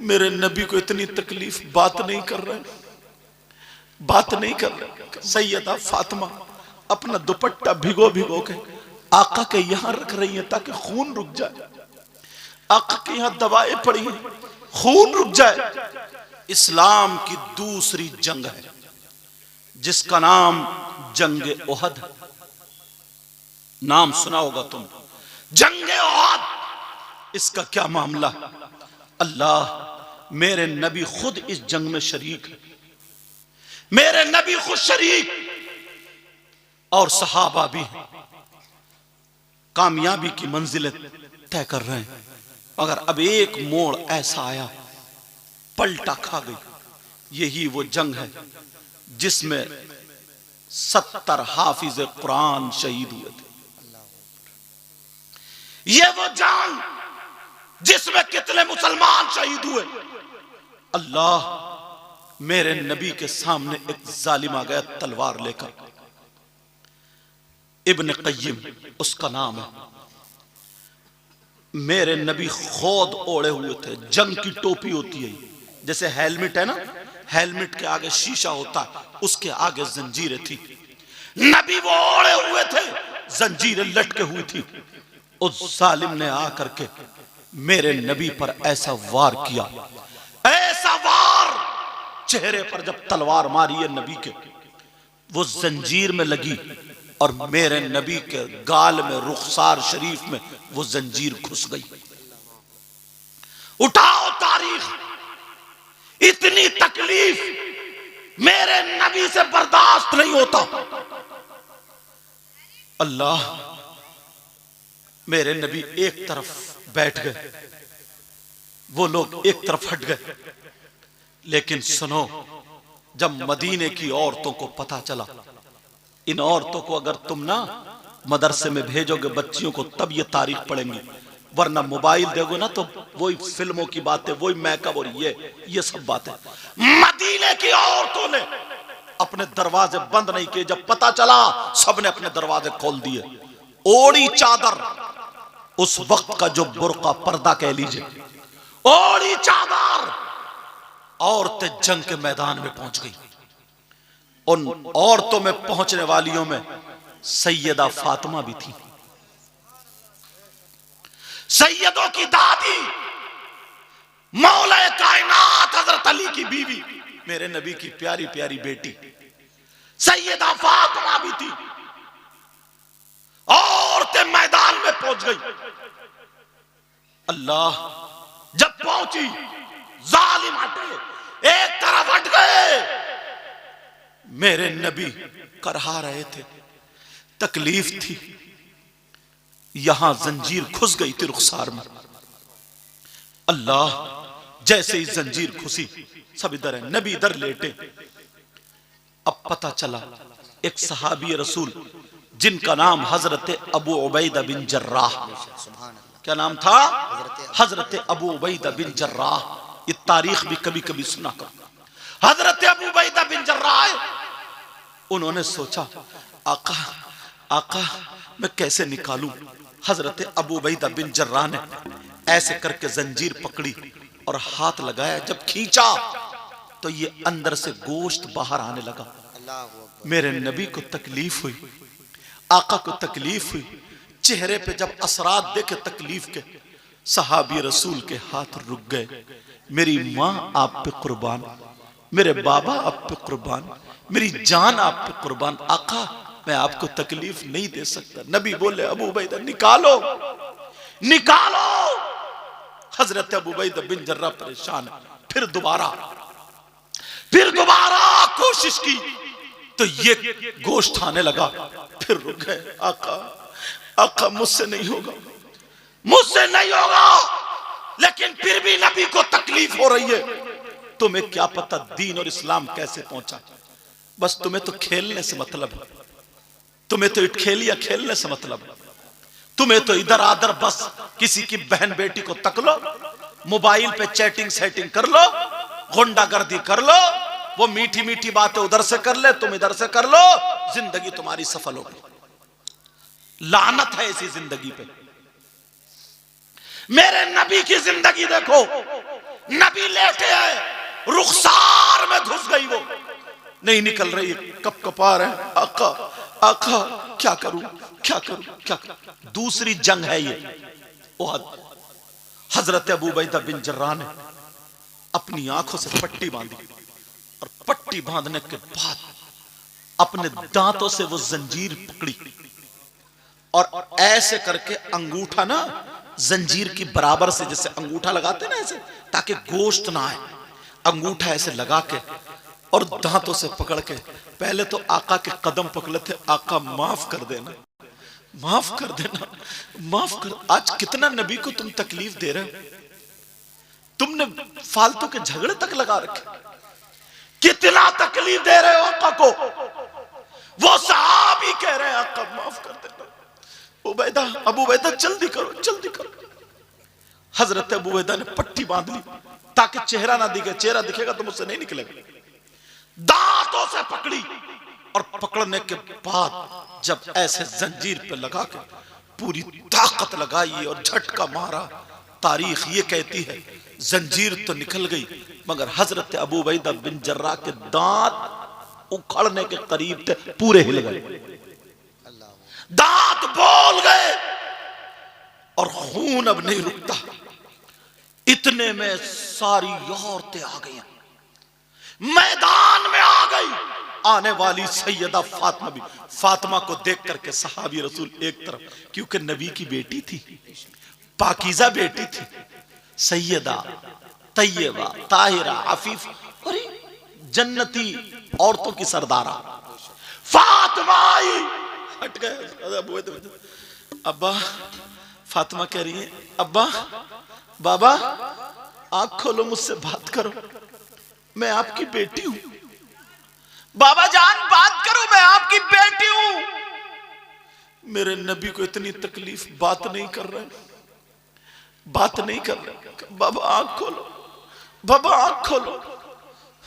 मेरे नबी को इतनी तकलीफ, बात नहीं कर रहे, बात नहीं कर रहे। सैयदा फातिमा अपना दुपट्टा भिगो भिगो के आका के यहां रख रही है ताकि खून रुक जाए। आका के यहां दवाएं पड़ी हैं, खून रुक जाए। इस्लाम की दूसरी जंग है जिसका नाम जंगे ओहद है। नाम सुना होगा तुम, जंगे ओहद। इसका क्या मामला? अल्लाह, मेरे नबी खुद इस जंग में शरीक है, मेरे नबी खुद शरीक और सहाबा भी हैं। कामयाबी की मंजिलें तय कर रहे हैं। अगर अब एक मोड़ ऐसा आया, पलटा खा गई। यही वो जंग है जिसमें 70 हाफिज कुरान शहीद हुए थे। ये वो जंग जिसमें कितने मुसलमान शहीद हुए। अल्लाह, मेरे नबी के सामने एक जालिम आ गया तलवार लेकर। इब्न क़य्यिम उसका नाम है। मेरे नबी खुद ओढ़े हुए थे। जंग की टोपी होती है जैसे हेलमेट है ना, हेलमेट के आगे शीशा होता है, उसके आगे जंजीरें थी। नबी वो ओढ़े हुए थे, जंजीरें लटके हुई थी। उस जालिम ने आकर के मेरे नबी पर ऐसा वार किया, ऐसा वार। चेहरे पर जब तलवार मारी है नबी के, वो जंजीर में लगी और मेरे नबी के गाल में, रुखसार शरीफ में वो जंजीर घुस गई। उठाओ तारीख, इतनी तकलीफ मेरे नबी से बर्दाश्त नहीं होता। अल्लाह, मेरे नबी एक तरफ बैठ गए, वो लोग एक तरफ हट गए। लेकिन सुनो, जब मदीने की औरतों को पता चला, इन औरतों को अगर तुम ना मदरसे में भेजोगे बच्चियों को, तब ये तारीख पढ़ेंगी, वरना मोबाइल दोगे ना तो वही फिल्मों की बातें, वही मेकअप और ये सब बातें। मदीने की औरतों ने अपने दरवाजे बंद नहीं किए। जब पता चला, सबने अपने दरवाजे खोल दिए। ओढ़ी चादर, उस वक्त का जो बुर्का, पर्दा कह लीजिए, ओढ़ी चादर, औरतें जंग के मैदान में पहुंच गई। उन औरतों में पहुंचने वालियों में सैयदा फातिमा भी थी, सैयदों की दादी, मौला कायनात हजरत अली की बीवी, मेरे नबी की प्यारी प्यारी बेटी सैयदा फातिमा भी थी। औरतें मैदान में पहुंच गई। अल्लाह, जब पहुंची, जालिम हटे, एक तरफ हट गए। मेरे नबी करहा रहे थे, तकलीफ थी। यहां जंजीर घुस गई थी रुखसार में। अल्लाह, जैसे ही जंजीर घुसी, सब इधर है, नबी इधर लेटे। अब पता चला एक सहाबी रसूल जिनका नाम हजरत अबू उबैदा बिन जर्राह, क्या नाम था? हजरत अबू उबैदा बिन जर्राह। ये तारीख भी कभी कभी सुना कर। हजरत अबू उबैदा बिन जर्राह, उन्होंने सोचा, आका आका मैं कैसे निकालूं। हजरत अबू उबैदा बिन जर्राह ने ऐसे करके जंजीर पकड़ी और हाथ लगाया। जब खींचा तो ये अंदर से गोश्त बाहर आने लगा। मेरे नबी को तकलीफ हुई, आका को तकलीफ हुई। चेहरे पे जब असरात देखे तकलीफ के, सहाबी रसूल के हाथ रुक गए। मेरी माँ आप पे कुर्बान, मेरे बाबा आप पे कुर्बान, मेरी जान आप पे कुर्बान। आका, मैं आपको तकलीफ नहीं दे सकता। नबी बोले, अबू उबैदा निकालो, निकालो। हजरत अबू उबैदा बिन जर्राह परेशान। फिर दोबारा कोशिश की तो ये गोश्त आने लगा। फिर रुक गए। आका आका, मुझसे नहीं होगा, मुझसे नहीं होगा। लेकिन फिर भी नबी को तकलीफ हो रही है। तुम्हें क्या पता दीन और इस्लाम कैसे पहुंचा। बस तुम्हें तो खेलने से मतलब है, तुम्हें तो खेलिया खेलने से मतलब है। तुम्हें तो इधर आधर बस किसी की बहन बेटी को तक लो, मोबाइल पे चैटिंग सेटिंग कर लो, गुंडागर्दी कर लो, वो मीठी मीठी बातें उधर से कर ले, तुम इधर से कर लो, जिंदगी तुम्हारी सफल हो गई। लानत है ऐसी जिंदगी पे। मेरे नबी की जिंदगी देखो, नबी लेटे हैं, रुखसार में घुस गई, वो नहीं निकल रही, कप कपा रहे हैं, आका आका क्या करूं क्या करूं क्या करूं। दूसरी जंग है ये उहद। हजरत अबू उबैदा बिन जर्राह ने अपनी आंखों से पट्टी बांधी और पट्टी बांधने के बाद अपने दांतों से वो जंजीर पकड़ी और ऐसे करके अंगूठा ना जंजीर की बराबर से, जैसे अंगूठा लगाते ना ऐसे ताकि गोश्त ना आए, अंगूठा ऐसे लगा के और दांतों से पकड़ के पहले तो आका के कदम पकड़े थे, आका माफ कर देना माफ कर देना माफ कर। आज कितना नबी को तुम तकलीफ दे रहे हो, तुमने फालतू के झगड़े तक लगा रखे, कितना तकलीफ दे रहे हो आका को। वो सहाबी कह रहे हैं आका माफ कर देना। उबैदा, अबू उबैदा जल्दी करो जल्दी करो। हजरत अबू उबैदा ने पट्टी बांध ली ताकि चेहरा ना दिखे, चेहरा दिखेगा तो मुझसे नहीं निकलेगा। दांतों से पकड़ी और पकड़ने के बाद जब ऐसे जंजीर पे लगा के पूरी ताकत लगाई और झटका मारा, तारीख ये कहती है जंजीर तो निकल गई मगर हजरत अबू उबैदा बिन जर्राह के दांत उखड़ने के करीब थे, पूरे हिल गए, दांत बोल गए और खून अब नहीं रुकता। इतने में सारी औरतें आ गई, मैदान में आ गई। आने वाली सैयदा फातिमा भी, फातिमा को देख करके सहाबी रसूल एक तरफ, क्योंकि नबी की बेटी थी, पाकीज़ा बेटी थी, सैयदा तैयबा ताहिरा अफीफ, अरे जन्नती औरतों की सरदारा फातिमा आई। हट गए अब्बा, फातिमा कह रही है अब्बा बाबा आंख खोलो, मुझसे बात करो, मैं आपकी बेटी हूं। बाबा जान बात करो, मैं आपकी बेटी हूं। मेरे नबी को इतनी तकलीफ, बात नहीं कर रहे, बात नहीं कर रहे। बाबा आंख खोलो, बाबा आंख खोलो,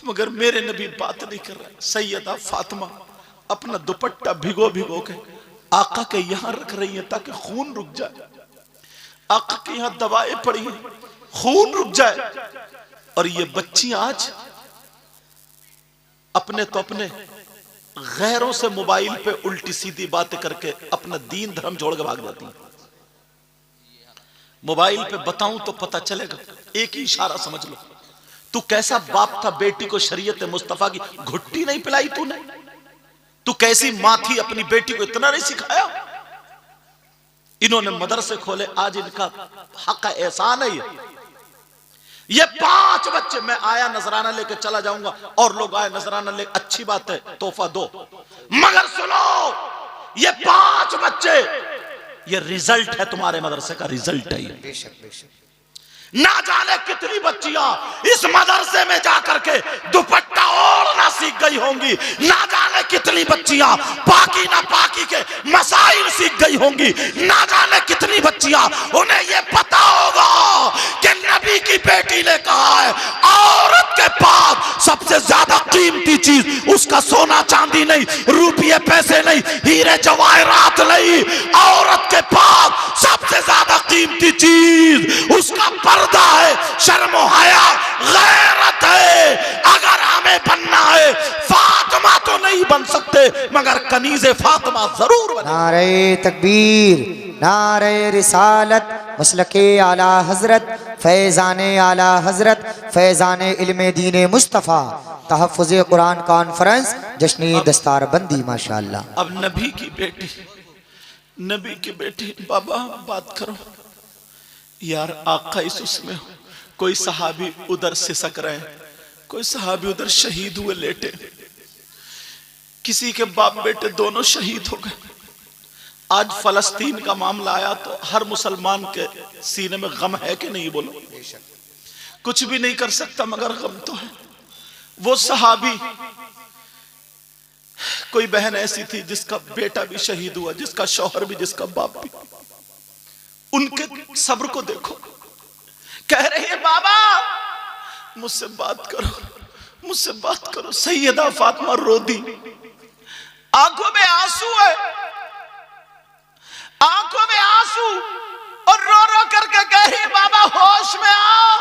मगर मेरे नबी बात नहीं कर रहे। सैयदा फातिमा अपना दुपट्टा भिगो भिगो के आका के यहां रख रही है ताकि खून रुक जाए। आका के यहां दवाएं पड़ी हैं, खून रुक जाए। और ये बच्ची आज अपने तो अपने गैरों से मोबाइल पे उल्टी सीधी बातें करके अपना दीन धर्म छोड़ के भाग जाती है। मोबाइल पे बताऊं तो पता चलेगा, एक ही इशारा समझ लो। तू कैसा बाप था, बेटी को शरीयत मुस्तफा की घुट्टी नहीं पिलाई तूने? तू कैसी मां थी, अपनी बेटी को इतना नहीं सिखाया? इन्होंने मदरसे खोले, आज इनका हक एहसान है। ये 5 बच्चे, मैं आया नजराना लेके चला जाऊंगा और लोग आए नजराना ले, अच्छी बात है, तोहफा दो, मगर सुनो ये 5 बच्चे, ये रिजल्ट है, तुम्हारे मदरसे का रिजल्ट है ये। बेशक बेशक। ना जाने कितनी बच्चियां इस मदरसे में जाकर के दुपट्टा ओढ़ना सीख गई होंगी, ना जाने कितनी बच्चियां पाकी ना पाकी के मसाइल सीख गई होंगी, ना जाने कितनी बच्चियां उन्हें ये पता होगा कि नबी की बेटी ने कहा है औरत के पास सबसे ज्यादा कीमती चीज उसका सोना चांदी नहीं, रुपये पैसे नहीं, हीरे जवाहरात नहीं, औरत के पास सबसे ज्यादा कीमती चीज उसका पर्दा है, शर्म हया गैरत है। अगर हमें बनना है, फातिमा तो नहीं बन सकते मगर कनीज़े फातिमा जरूर बने। नारे तकबीर, नारे रिसालत, मसलके आला हजरत, फैज़ाने आला हजरत, फैज़ाने इल्मे दीन मुस्तफ़ा, तहफ़्फ़ुज़े कुरान कॉन्फ्रेंस, जश्नी दस्तार बंदी माशाअल्लाह। अब नबी की बेटी, नबी की बेटी, बाबा बात करो यार। आका इस उसमें कोई सहाबी उधर सिसक रहे हैं, कोई सहाबी उधर शहीद हुए लेटे, किसी के बाप बेटे दोनों शहीद हो गए। आज फलस्तीन का मामला आया तो हर मुसलमान के सीने में गम है कि नहीं? बोलो। कुछ भी नहीं कर सकता मगर गम तो है। वो सहाबी, कोई बहन ऐसी थी जिसका बेटा भी शहीद हुआ, जिसका शौहर भी, जिसका बाप भी। उनके सब्र को देखो, कह रहे हैं बाबा मुझसे बात करो, मुझसे बात करो। सैयदा फातिमा रो दी, आंखों में आंसू है, आंखों में आंसू, और रो रो करके कह रही बाबा होश में आओ,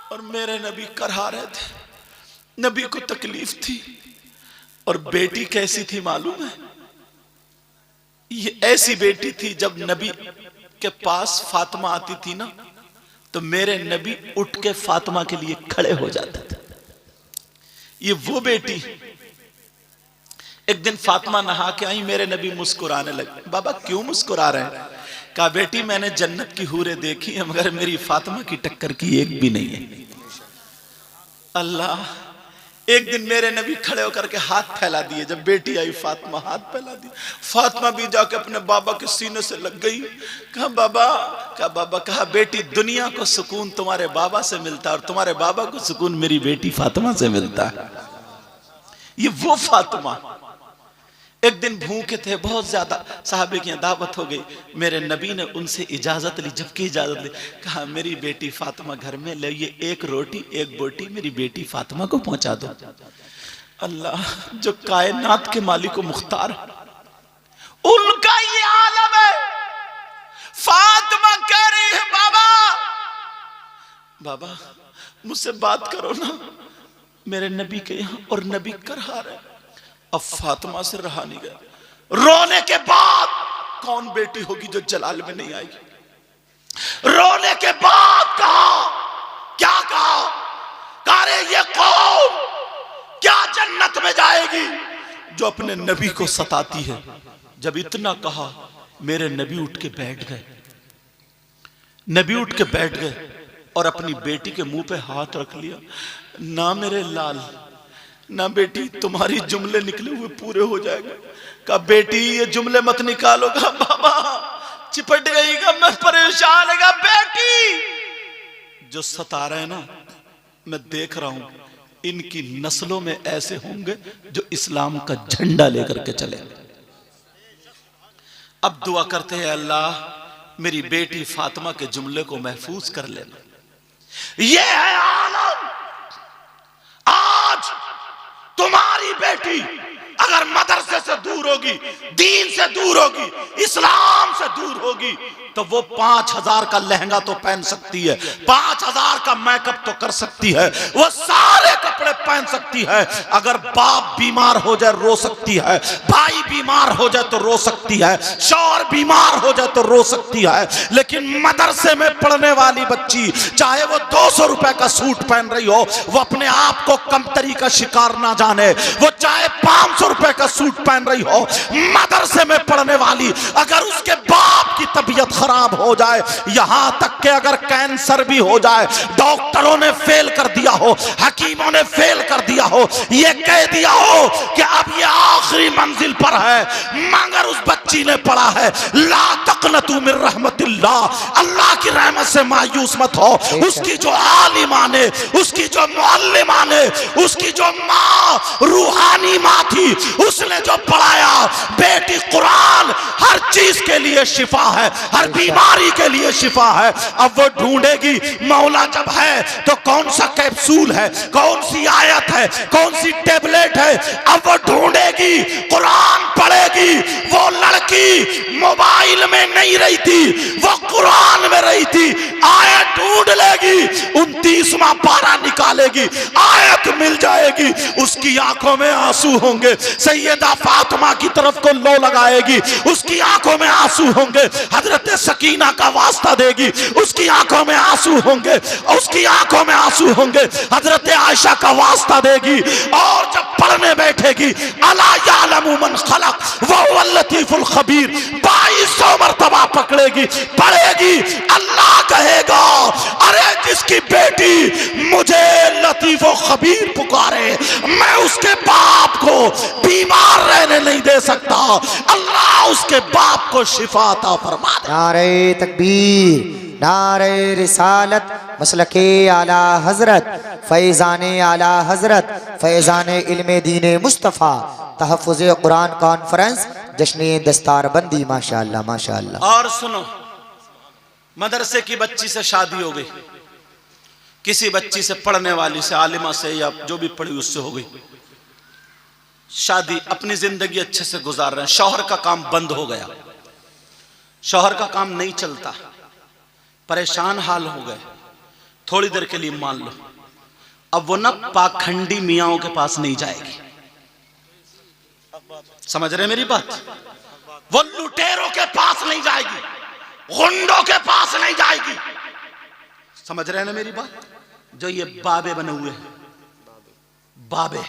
और मेरे नबी करहा रहे थे, नबी को तकलीफ थी। और बेटी कैसी थी मालूम है? ये ऐसी बेटी थी, जब नबी के पास फातिमा आती थी ना, तो मेरे नबी उठ के फातिमा के लिए खड़े हो जाते थे। ये वो बेटी। एक दिन फातिमा नहा के आई, मेरे नबी मुस्कुराने लगे। बाबा क्यों मुस्कुरा रहे हैं? कहा बेटी मैंने जन्नत की हूरें देखी है, मगर मेरी फातिमा की टक्कर की एक भी नहीं है। अल्लाह। एक दिन मेरे नबी खड़े होकर के हाथ फैला दिए। जब बेटी आई फातिमा, हाथ फैला दिया। फातिमा भी जाके अपने बाबा के सीने से लग गई। कहा बाबा, कहा बाबा, कहा बेटी दुनिया को सुकून तुम्हारे बाबा से मिलता है और तुम्हारे बाबा को सुकून मेरी बेटी फातिमा से मिलता है। ये वो फातिमा। एक दिन भूखे थे बहुत ज्यादा, साहबे की दावत हो गई। मेरे नबी ने उनसे इजाजत ली। जबकि इजाजत ली, कहा मेरी बेटी फातिमा घर में ले, ये एक रोटी एक बोटी मेरी बेटी फातिमा को पहुंचा दो। अल्लाह, जो कायनात के मालिक व मुख्तार, उनका ये आलम है। फातिमा कह रही है बाबा, बाबा मुझसे बात करो ना मेरे नबी के यहां। और नबी करहा रहे। अब फातिमा से रहा नहीं गया। रोने के बाद कौन बेटी होगी जो जलाल में नहीं आएगी? रोने के बाद कहा, क्या कहा? अरे ये कौम क्या जन्नत में जाएगी जो अपने नबी को सताती है? जब इतना कहा, मेरे नबी उठ के बैठ गए। नबी उठ के बैठ गए और अपनी बेटी के मुंह पे हाथ रख लिया। ना मेरे लाल, ना बेटी, तुम्हारी जुमले निकले हुए पूरे हो जाएगा। कहा बेटी ये जुमले मत निकालोगा। बाबा चिपट गईगा, मैं परेशान है। बेटी जो सता रहे हैं ना, मैं देख रहा हूं इनकी नस्लों में ऐसे होंगे जो इस्लाम का झंडा लेकर के चले। अब दुआ करते हैं अल्लाह मेरी बेटी फातिमा के जुमले को महफूज कर लेना। यह है आलम। आज तुम्हारी बेटी अगर मदरसे से दूर होगी, दीन से दूर होगी, इस्लाम से दूर होगी, तो वो 5000 का लहंगा तो पहन सकती है, 5000 का मेकअप तो कर सकती है, वो सारे कपड़े पहन सकती है। अगर बाप बीमार हो जाए रो सकती है, भाई बीमार हो जाए तो रो सकती है, शौहर बीमार हो जाए तो रो सकती है। लेकिन मदरसे में पढ़ने वाली बच्ची, चाहे वो 200 रुपए का सूट पहन रही हो, वो अपने आप को कमतरी का शिकार ना जाने। वो चाहे 500 रुपए का सूट पहन रही हो, मदरसे में पढ़ने वाली, अगर उसके बाप की तबीयत खराब हो जाए, यहां तक कि अगर कैंसर भी हो जाए, डॉक्टरों ने फेल कर दिया हो, हकीमों ने फेल कर दिया हो, ये कह दिया हो कि अब ये आखिरी मंजिल पर है, मगर उस बच्ची ने पढ़ा है ला तक़नतू मिन रहमतिल्लाह, अल्लाह की रहमत से मायूस मत हो। उसकी जो आलिमा ने, उसकी जो मुअल्लिमा ने, उसकी जो माँ रूहानी माँ थी, उसने जो पढ़ाया, बेटी कुरान हर चीज के लिए शिफा है, हर बीमारी के लिए शिफा है। अब वो ढूंढेगी मौला जब है तो कौन सा कैप्सूल है, कौन सी आयत है, कौन सी टेबलेट है, अब वो ढूंढेगी, कुरान पढ़ेगी। वो लड़की मोबाइल में नहीं रही थी, वो कुरान में रही थी। आयत ढूंढ लेगी, 29वां पारा निकालेगी, आयत मिल जाएगी, उसकी आंखों में आंसू होंगे। सैयदा फातिमा की तरफ को लो लगाएगी, उसकी आंखों में आंसू होंगे। हजरत सकीना का वास्ता देगी, उसकी आंखों में आंसू होंगे, उसकी आंखों में आंसू होंगे। हजरत आयशा का वास्ता देगी और जब पढ़ने बैठेगी, अला यालमु मन खलक व हुवल लतीफुल खबीर, 2200 मरतबा पकड़ेगी, पढ़ेगी। अल्लाह कहेगा अरे जिसकी बेटी मुझे लतीफ व खबीर पुकारे, मैं उसके बाप को बीमार रहने नहीं दे सकता। अल्लाह उसके बाप को शिफा अता फरमा दे। नारे तकबीर, नारे रिसालत, मसलके आला हजरत, फैज़ाने आला हजरत, फैज़ाने इल्मे दीने मुस्तफ़ा, तहफ़्फ़ुज़े कुरान कॉन्फ्रेंस, जश्न दस्तारबंदी। माशाअल्लाह माशाअल्लाह। और सुनो, मदरसे की बच्ची से शादी हो गई, किसी बच्ची से पढ़ने वाली से, आलिमा से, या जो भी पढ़ी उससे हो गई शादी, अपनी जिंदगी अच्छे से गुजार रहे हैं। शौहर का काम बंद हो गया, शौहर का काम नहीं चलता, परेशान हाल हो गए। थोड़ी देर के लिए मान लो, अब वो ना पाखंडी मियाओं के पास नहीं जाएगी। समझ रहे मेरी बात? वो लुटेरों के पास नहीं जाएगी, गुंडों के पास नहीं जाएगी। समझ रहे हैं ना मेरी बात? जो ये बाबे बने हुए हैं, बाबे,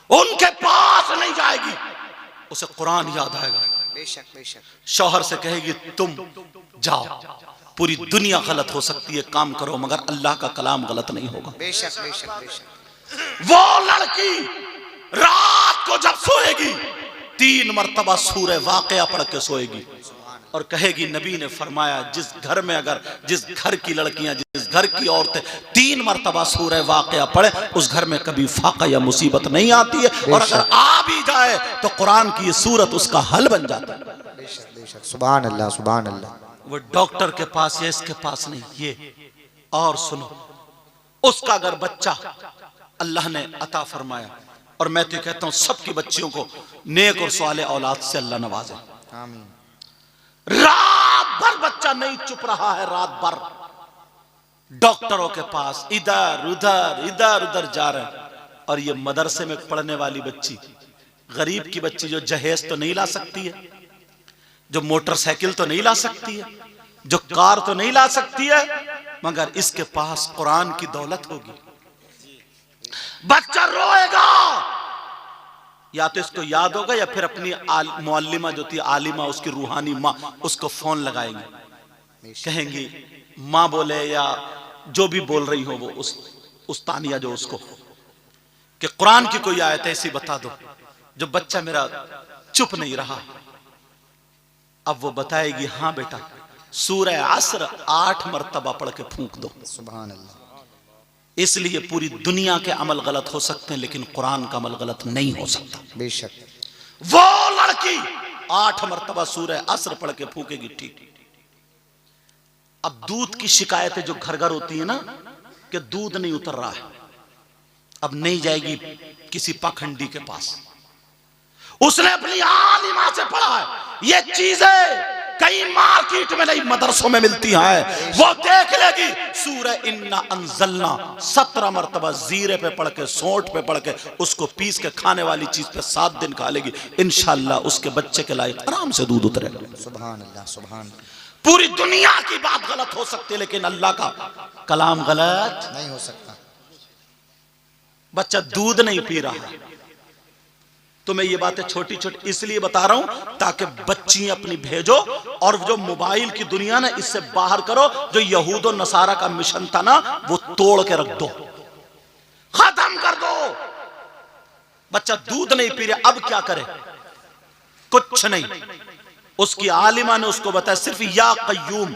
उनके पास नहीं जाएगी। उसे कुरान याद आएगा। बेशक बेशक। शौहर से कहेगी तुम जाओ, पूरी दुनिया गलत हो सकती है, काम करो, मगर अल्लाह का कलाम गलत नहीं होगा। बेशक बेशक बेशक। वो लड़की रात को जब सोएगी 3 मरतबा सूरह वाक़िया पढ़ के सोएगी और कहेगी नबी ने फरमाया जिस घर में, अगर जिस घर की लड़कियां, जिस घर की औरतें 3 मरतबा सूरह वाक़िया पढ़े, उस घर में कभी फाका या मुसीबत नहीं आती है, और अगर आ भी जाए तो कुरान की ये सूरत उसका हल बन जाता है। बेशक बेशक। सुभान अल्लाह सुभान अल्लाह। वो डॉक्टर के पास या इसके पास नहीं, ये और सुनो, उसका अगर बच्चा अल्लाह ने अता फरमाया, और मैं तो कहता हूं सबकी बच्चियों को नेक और साले औलाद से अल्लाह नवाजे, आमीन। रात भर बच्चा नहीं चुप रहा है, रात भर डॉक्टरों के पास इधर उधर इधर उधर जा रहे हैं, और ये मदरसे में पढ़ने वाली बच्ची, गरीब की बच्ची, जो जहेज तो नहीं ला सकती है, जो मोटरसाइकिल तो नहीं ला सकती है, जो कार तो नहीं ला सकती है, मगर इसके पास कुरान की दौलत होगी। बच्चा रोएगा, या तो इसको याद होगा, या फिर अपनी मुअल्लिमा जो थी आलिमा, उसकी रूहानी माँ, उसको फोन लगाएंगे, कहेंगी माँ बोले या जो भी बोल रही हो वो उस तानिया जो उसको, कि कुरान की कोई आयत ऐसी बता दो जो बच्चा मेरा चुप नहीं रहा। अब वो बताएगी हाँ बेटा, सूरह असर 8 मरतबा पढ़ के फूंक दो। सुभान अल्लाह। इसलिए पूरी दुनिया के अमल गलत हो सकते हैं, लेकिन कुरान का अमल गलत नहीं हो सकता। बेशक। वो लड़की 8 मरतबा सूरह असर पढ़ के फूकेगी, ठीक। अब दूध की शिकायतें जो घर घर होती है ना, कि दूध नहीं उतर रहा है, अब नहीं जाएगी किसी पाखंडी के पास, उसने अपनी आलिमा से पढ़ा है। ये चीजें कई मार्केट में नहीं, मदरसों में मिलती हैं, वो देख लेगी। सूरह इन्ना अंज़लना 17 मरतबा जीरे पे पढ़ के, सोंठ पे पढ़ के, उसको पीस के खाने वाली चीज पे 7 दिन खा लेगी, इंशाअल्लाह उसके बच्चे के लायक आराम से दूध उतरेगा। सुभान अल्लाह सुभान अल्लाह। पूरी दुनिया की बात गलत हो सकती है, लेकिन अल्लाह का कलाम गलत नहीं हो सकता। बच्चा दूध नहीं पी रहा है, तो मैं ये बातें छोटी छोटी इसलिए बता रहा हूं ताकि बच्ची अपनी भेजो, और जो मोबाइल की दुनिया ना, इससे बाहर करो। जो यहूद और नसारा का मिशन था ना, वो तोड़ के रख दो, खत्म कर दो। बच्चा दूध नहीं पी रहा, अब क्या करे? कुछ नहीं। उसकी आलिमा ने उसको बताया, सिर्फ या कय्यूम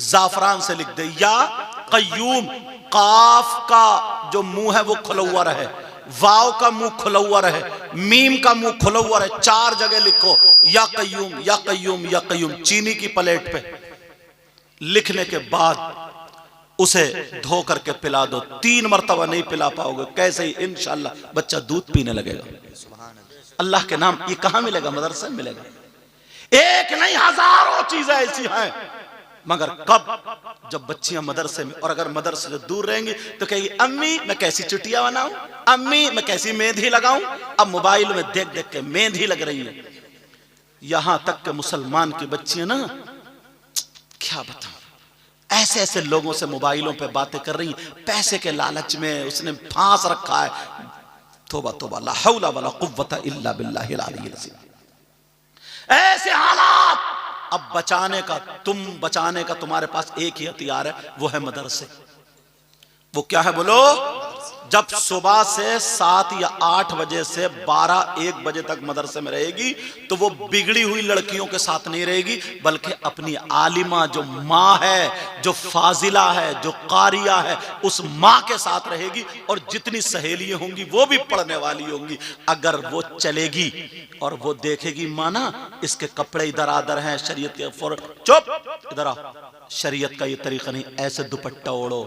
जाफरान से लिख दे, या कय्यूम। काफ का जो मुंह है वो खुला हुआ रहे, वाव का मुंह खुला हुआ रहे, मीम का मुंह खुला हुआ रहे, 4 जगह लिखो या कय्यूम या कय्यूम या कय्यूम। चीनी की प्लेट पे लिखने के बाद उसे धो करके पिला दो। 3 मरतबा नहीं पिला पाओगे, कैसे ही इंशाअल्लाह बच्चा दूध पीने लगेगा। अल्लाह के नाम ये कहां मिलेगा? मदरसे में मिलेगा। एक नहीं, हजारों चीजें ऐसी हैं, मगर कब? जब बच्चियां मदरसे में, और अगर मदरसे से दूर रहेंगी तो कहेगी अम्मी मैं कैसी चुटिया बनाऊं, अम्मी मैं कैसी मेहंदी लगाऊं। अब मोबाइल में देख देख के मेहंदी लग रही है। यहां तक के मुसलमान की बच्चियां ना, क्या बताऊं, ऐसे ऐसे लोगों से मोबाइलों पे बातें कर रही, पैसे के लालच में उसने फांस रखा है। तौबा तौबा, ला हौला वला कुव्वता इल्ला बिल्लाहिल अलीय्यिल अज़ीम। ऐसे हालात। अब बचाने का तुम्हारे पास एक ही हथियार है, वो है मदरसे। वो क्या है बोलो? जब सुबह से 7 या 8 बजे से 12-1 बजे तक मदरसे में रहेगी, तो वो बिगड़ी हुई लड़कियों के साथ नहीं रहेगी, बल्कि अपनी आलिमा जो माँ है, जो फाजिला है, जो कारिया है, उस माँ के साथ रहेगी। और जितनी सहेलियां होंगी वो भी पढ़ने वाली होंगी। अगर वो चलेगी और वो देखेगी माँ ना, इसके कपड़े इधर आदर हैं, शरीयत के चुप इधर आओ, शरीयत का ये तरीका नहीं, ऐसे दुपट्टा ओढ़ो,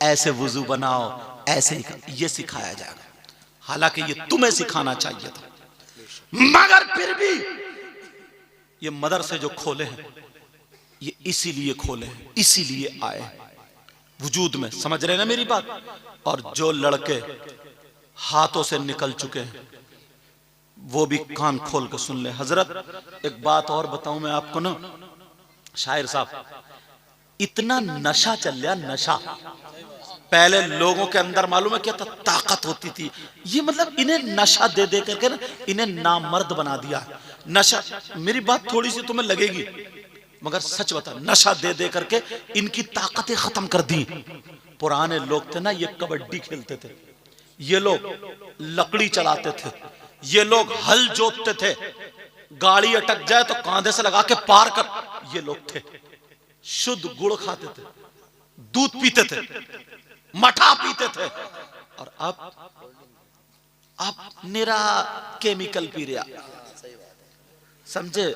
ऐसे वुजू बनाओ, ऐसे ही ये सिखाया जाएगा। हालांकि ये तुम्हें सिखाना चाहिए था, मगर फिर भी ये मदरसे जो खोले हैं, ये इसीलिए खोले हैं, इसीलिए आए हैं। वजूद में, समझ रहे ना मेरी बात। और जो लड़के हाथों से निकल चुके हैं वो भी कान खोल के सुन ले। हजरत एक बात और बताऊं मैं आपको ना, शायर साहब, इतना नशा चल गया, नशा। पहले लोगों के अंदर मालूम है क्या था, ताकत होती थी। ये मतलब इन्हें नशा दे दे करके ना इन्हें नामर्द बना दिया। नशा, मेरी बात थोड़ी सी तुम्हें लगेगी मगर सच बता, नशा दे दे करके इनकी ताकतें खत्म कर दी। पुराने लोग थे ना, ये कबड्डी खेलते थे, ये लोग लकड़ी चलाते थे, ये लोग हल जोतते थे, गाड़ी अटक जाए तो कांधे से लगा के पार कर, ये लोग थे। शुद्ध गुड़ खाते थे, दूध पीते थे, मठा पीते थे। और अब निरा केमिकल पी रहा, समझे।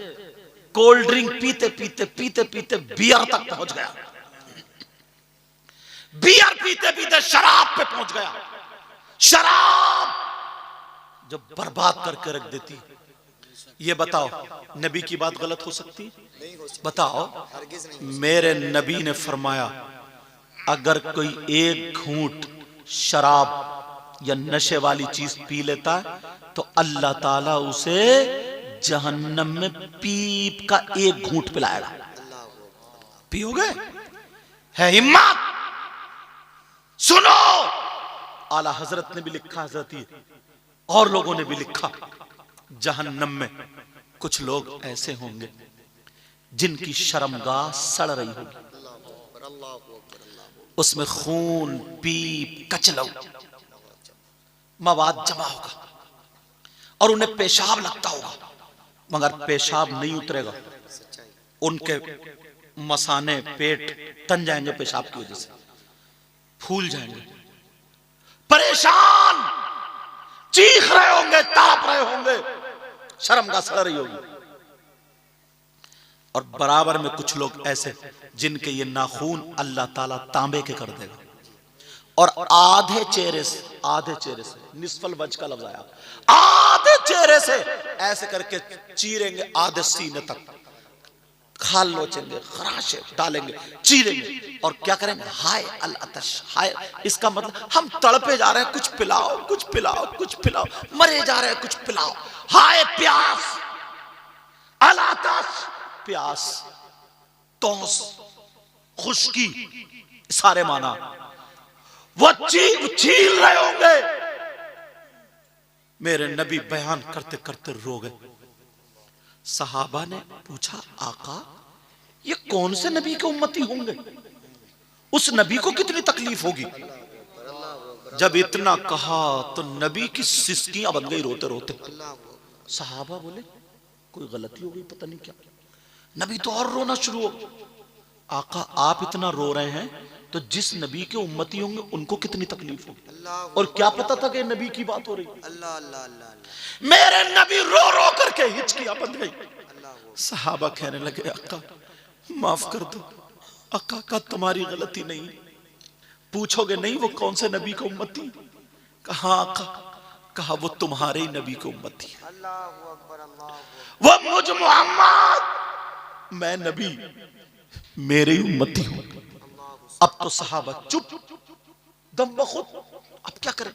कोल्ड ड्रिंक पीते पीते पीते पीते बियर तक पहुंच गया, बियर पीते पीते शराब पे पहुंच गया। शराब जो बर्बाद करके रख देती। ये बताओ नबी की बात गलत हो सकती? बताओ। मेरे नबी ने फरमाया अगर कोई एक घूंट शराब या नशे वाली चीज पी लेता है तो अल्लाह ताला उसे जहन्नम में पीप का एक घूंट पिलाएगा। पियोगे? है हिम्मत? सुनो, आला हजरत ने भी लिखा, हजरत और लोगों ने भी लिखा, जहन्नम में कुछ लोग ऐसे होंगे जिनकी शर्मगाह सड़ रही होगी, उसमें खून, पीप, कचलौ, मवाद जमा होगा और उन्हें पेशाब लगता होगा, मगर पेशाब नहीं उतरेगा। उनके मसाने, पेट तन जाएंगे पेशाब की वजह से, फूल जाएंगे, परेशान, चीख रहे होंगे, ताप रहे होंगे, शर्मगाह सड़ रही होगी। और बराबर में कुछ लोग ऐसे जिनके ये नाखून अल्लाह ताला तांबे के कर देगा और आधे चेहरे से निस्फल वज का लफ्ज आया, आधे चेहरे से ऐसे करके चीरेंगे, आधे सीने तक खाल लोचेंगे, खराशे डालेंगे, चीरेंगे और क्या करेंगे, हाय अल अतश, हाय। इसका मतलब हम तड़पे जा रहे हैं, कुछ पिलाओ, कुछ पिलाओ, कुछ पिलाओ, मरे जा रहे हैं, कुछ पिलाओ, हाय प्यास, अल अतश, प्यास, तौस, खुश्की, सारे माना। वो छील रहे होंगे। मेरे नबी बयान करते करते रो गए। सहाबा ने पूछा, आका ये कौन से नबी के उम्मती होंगे, उस नबी को कितनी तकलीफ होगी। जब इतना कहा तो नबी की सिसकियां बन गई रोते रोते। सहाबा बोले कोई गलती हो गई, पता नहीं क्या। नबी तो और रोना शुरू हो। आका आप इतना रो रहे हैं तो जिस नबी के उम्मती होंगे उनको कितनी तकलीफ होगी। और क्या पता था कि नबी की बात हो रही। अल्लाह अल्लाह अल्लाह। मेरे नबी रो रो करके हिचकियां बंध गई। सहाबा कहने लगे, आका माफ कर दो। आका का तुम्हारी गलती नहीं। पूछोगे नहीं वो कौन से नबी को उम्मती? कहा आका, कहा वो तुम्हारे ही नबी को उम्मती। वो मुझ मोहम्मद, मैं नबी, मेरे ही उम्मती हूं। अब तो सहाबा चुप, दम बखुद। अब क्या करें?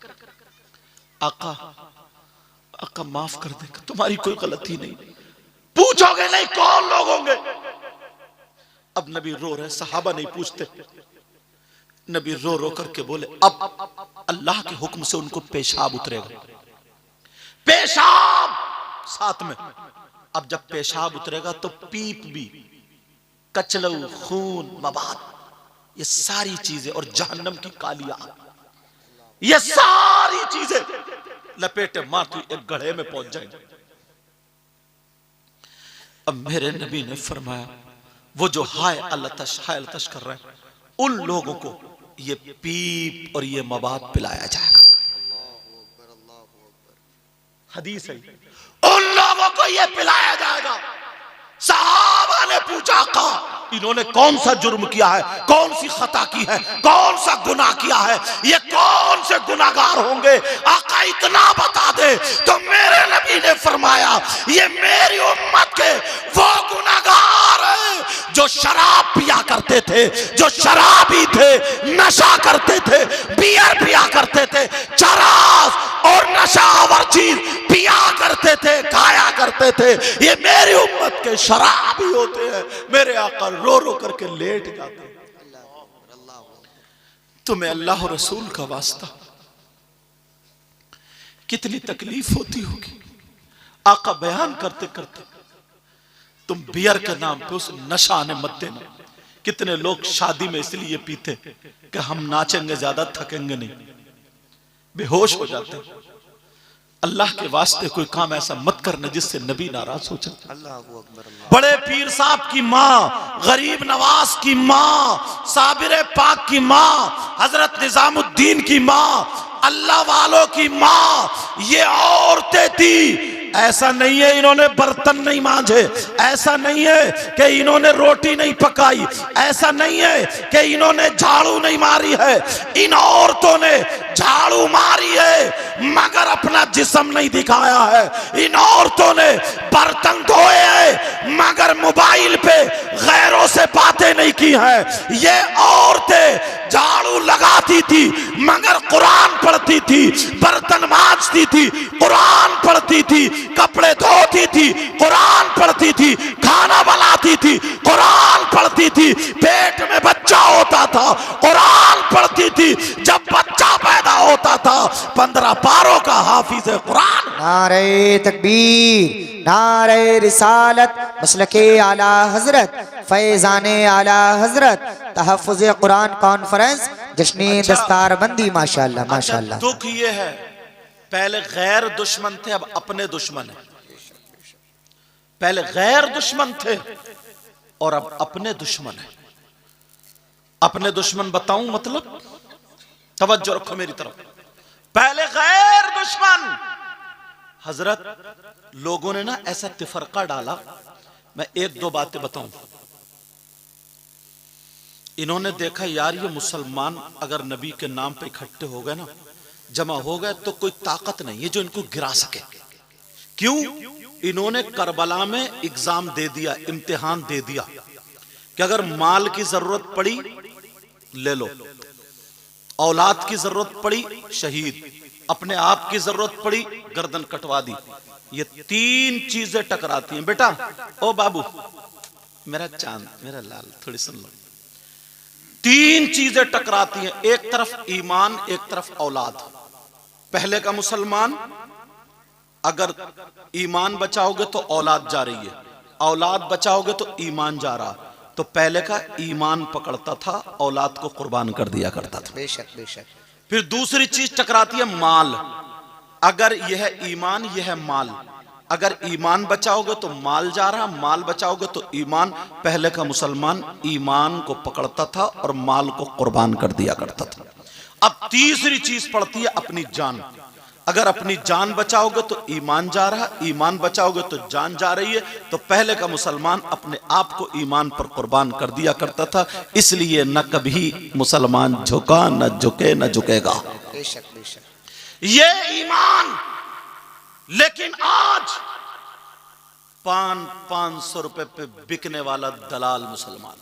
आका, आका माफ कर दे, तुम्हारी कोई गलती नहीं। पूछोगे नहीं कौन लोग होंगे? अब नबी रो रहे, सहाबा नहीं पूछते। नबी रो रो करके बोले, अब अल्लाह के हुक्म से उनको पेशाब उतरेगा। पेशाब साथ में। अब जब पेशाब उतरेगा तो पीप भी, कचलऊ, खून, मवाद, ये सारी चीजें और जहन्नम की काली आग, ये सारी चीजें लपेटे मारती एक गड्ढे में पहुंच जाएंगे। अब मेरे नबी ने फरमाया, वो जो हाय अलतश, हाय अलतश कर रहे हैं, उन लोगों को ये पीप और ये मवाद पिलाया जाएगा। हदीस है, उन लोगों को ये पिलाया जाएगा। सहाबा ने पूछा, कहा इन्होंने कौन सा जुर्म किया है, कौन सी खता की है, कौन सा गुनाह किया है, ये कौन से गुनाहगार होंगे? आका इतना बता दे। तो मेरे नबी ने फरमाया, ये मेरी उम्मत के वो गुनाहगार हैं जो शराब पिया करते थे, जो शराबी थे, नशा करते थे, बियर पिया करते थे, चरस और नशावर चीज पिया करते थे, खाया करते थे, ये मेरी उम्मत के शराबी होते हैं। मेरे आका रो रो करके लेट जाते हैं। तुम्हें अल्लाह और रसूल का वास्ता कितनी तकलीफ होती होगी। आका बयान करते करते तुम बियर के नाम पे उस नशा ने मत देना। कितने लोग शादी में इसलिए पीते कि हम नाचेंगे, ज्यादा थकेंगे नहीं, बेहोश हो जाते हैं। अल्लाह के वास्ते कोई काम ऐसा मत करना जिससे नबी नाराज हो जाए। बड़े पीर साहब की माँ, गरीब नवाज की माँ, साबिर पाक की माँ, हजरत निजामुद्दीन की माँ, अल्लाह वालों की माँ, ये औरतें थी। ऐसा नहीं है इन्होंने बर्तन नहीं मांजे, ऐसा नहीं है कि इन्होंने रोटी नहीं पकाई, ऐसा नहीं है कि इन्होंने झाड़ू नहीं मारी है। इन औरतों ने झाड़ू मारी है मगर अपना जिस्म नहीं दिखाया है। इन औरतों ने बर्तन धोए हैं मगर मोबाइल पे गैरों से बातें नहीं की हैं। ये औरतें झाड़ू लगाती थी मगर कुरान पढ़ती थी, बर्तन मांजती थी, कुरान पढ़ती थी, कपड़े धोती थी, कुरान पढ़ती थी, खाना बनाती थी, कुरान पढ़ती थी, पेट में बच्चा होता था, कुरान पढ़ती थी, जब बच्चा पैदा होता था 15 पारों का हाफिज कुरान। नारे तकबीर, नारे रिसालत, मसलके आला हजरत, फैजाने आला हजरत, तहफ़्फ़ुज़ कुरान कॉन्फ्रेंस, जश्न दस्तारबंदी। माशाअल्लाह माशाअल्लाह। दुख ये है, पहले गैर दुश्मन थे, अब अपने दुश्मन है। पहले गैर दुश्मन थे और अब अपने दुश्मन है। अपने दुश्मन बताऊं मतलब, तवज्जो रखो मेरी तरफ। पहले गैर दुश्मन, हजरत लोगों ने ना ऐसा तिफरका डाला। मैं एक दो बातें बताऊं। इन्होंने देखा यार ये मुसलमान अगर नबी के नाम पे इकट्ठे हो गए ना, जमा हो गए, तो कोई ताकत नहीं है जो इनको गिरा सके। क्यों? इन्होंने करबला में एग्जाम दे दिया, इम्तिहान दे दिया कि अगर माल की जरूरत पड़ी ले लो, औलाद की जरूरत पड़ी शहीद, अपने आप की जरूरत पड़ी गर्दन कटवा दी। ये 3 चीजें टकराती हैं। बेटा ओ बाबू, मेरा चांद, मेरा लाल, थोड़ी सुन लो। 3 चीजें टकराती हैं, एक तरफ ईमान, एक तरफ औलाद। पहले का मुसलमान अगर ईमान बचाओगे तो औलाद जा रही है, औलाद बचाओगे तो ईमान जा रहा। तो पहले का ईमान पकड़ता था, औलाद को कुर्बान कर दिया करता था। बेशक बेशक। फिर दूसरी चीज टकराती है माल। अगर यह है ईमान, यह है माल। अगर ईमान बचाओगे तो माल जा रहा, माल बचाओगे तो ईमान। पहले का मुसलमान ईमान को पकड़ता था और माल को कुर्बान कर दिया करता था। अब तीसरी चीज पड़ती है अपनी जान। अगर अपनी जान बचाओगे तो ईमान जा रहा, ईमान बचाओगे तो जान जा रही है। तो पहले का मुसलमान अपने आप को ईमान पर कुर्बान कर दिया करता था, इसलिए न कभी मुसलमान झुका, न झुके, न झुकेगा। बेशक बेशक। ये ईमान। लेकिन आज 500 रुपए पे बिकने वाला दलाल मुसलमान।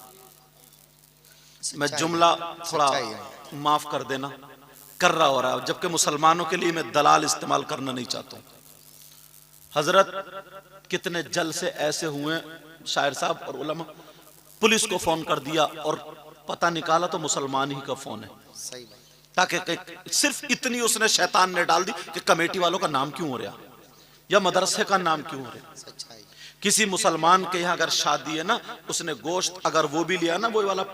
मैं जुमला थोड़ा माफ कर देना, कर रहा हो रहा है, जबकि मुसलमानों के लिए मैं दलाल इस्तेमाल करना नहीं चाहता हूं। हजरत कितने जलसे ऐसे हुए शायर साहब और उलमा, पुलिस को फोन कर दिया और पता निकाला तो मुसलमान ही का फोन है। सही बात। ताकि सिर्फ इतनी उसने शैतान ने डाल दी कि कमेटी वालों का नाम क्यों हो रहा या मदरसे का नाम क्यों हो रहा। सच्चाई। किसी मुसलमान के यहाँ अगर शादी है ना, उसने गोश्त अगर वो भी लिया ना, वो वाला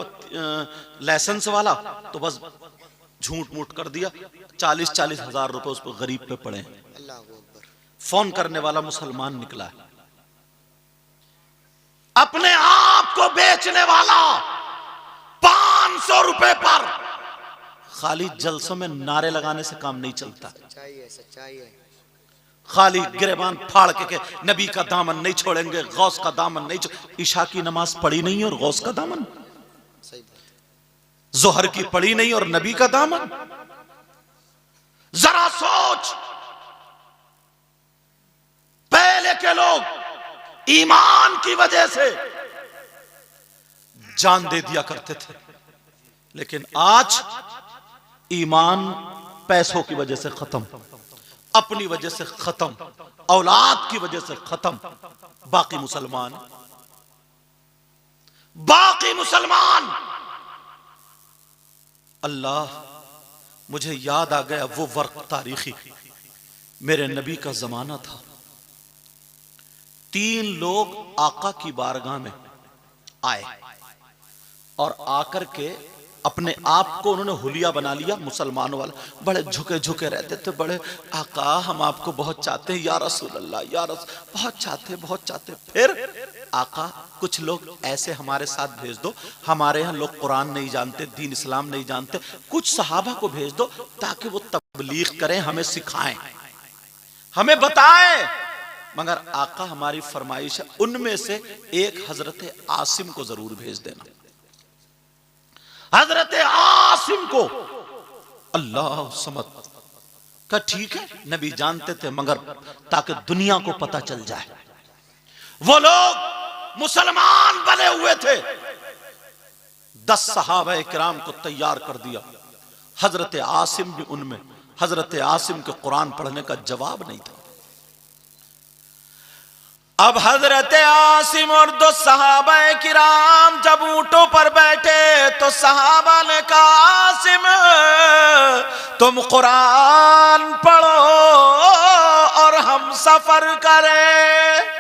लाइसेंस वाला, तो बस झूठ मूठ कर दिया, 40-40 हजार रुपए उस पर गरीब पे पड़े। अल्लाह अकबर। फोन करने वाला मुसलमान निकला है। अपने आप को बेचने वाला 500 रुपए पर। खाली जलसों में नारे लगाने से काम नहीं चलता। सच्चाई है, सच्चाई है। खाली गिरेबान फाड़ के नबी का दामन नहीं छोड़ेंगे, गौस का दामन नहीं छोड़ेंगे। ईशा की नमाज पढ़ी नहीं और गौस का दामन, सही बात। जोहर की पढ़ी नहीं और नबी का दामन। जरा सोच, पहले के लोग ईमान की वजह से जान दे दिया करते थे। लेकिन आज ईमान पैसों की वजह से खत्म, अपनी वजह से खत्म, औलाद की वजह से खत्म। बाकी मुसलमान अल्लाह, मुझे याद आ गया वो वक्त तारीखी, मेरे नबी का जमाना था। 3 लोग आका की बारगाह में आए और आकर के अपने आप को उन्होंने हुलिया बना लिया मुसलमानों वाला। बड़े झुके झुके रहते थे, बड़े आका हम आपको बहुत चाहते हैं या रसूल अल्लाह, या रसूल, बहुत चाहते। फिर आका कुछ लोग ऐसे हमारे साथ भेज दो, हमारे यहाँ लोग कुरान नहीं जानते, दीन इस्लाम नहीं जानते, कुछ सहाबा को भेज दो ताकि वो तबलीग करें, हमें सिखाएं, हमें बताएं। मगर आका हमारी फरमाइश है उनमें से एक हजरत आसिम को जरूर भेज देना। हजरत आसिम को अल्लाह समद का ठीक है, नबी जानते थे, मगर ताकि दुनिया को पता चल जाए। वो लोग मुसलमान बने हुए थे। 10 सहाबा किराम को तैयार कर दिया। हजरत आसिम भी उनमें। हजरत आसिम के कुरान पढ़ने का जवाब नहीं था। अब हजरत आसिम और 2 सहाबा किराम जब ऊंटों पर बैठे तो सहाबा ने कहा, आसिम तुम कुरान पढ़ो और हम सफर करें।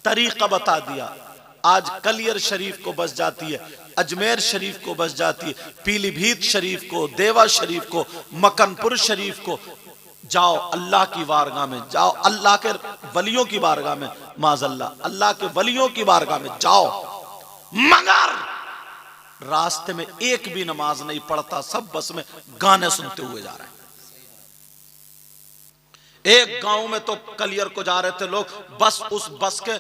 तरीका बता दिया। आज कलियर शरीफ को बस जाती है, अजमेर शरीफ को बस जाती है, पीलीभीत शरीफ को, देवा शरीफ को, मकनपुर शरीफ को। जाओ अल्लाह की बारगाह में, जाओ अल्लाह के वलियों की बारगाह में, माज़अल्लाह अल्लाह के वलियों की बारगाह में जाओ, मगर रास्ते में एक भी नमाज नहीं पढ़ता, सब बस में गाने सुनते हुए जा रहे हैं। एक गांव में तो कलियर को जा रहे थे लोग, बस उस बस के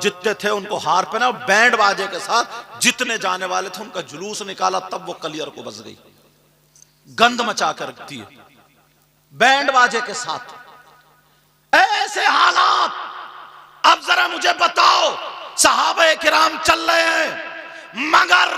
जितने थे उनको हार पहना, बैंड बाजे के साथ जितने जाने वाले थे उनका जुलूस निकाला, तब वो कलियर को बस गई। गंद मचा कर रखती है बैंड बाजे के साथ। ऐसे हालात। अब जरा मुझे बताओ, सहाबा किराम चल रहे हैं मगर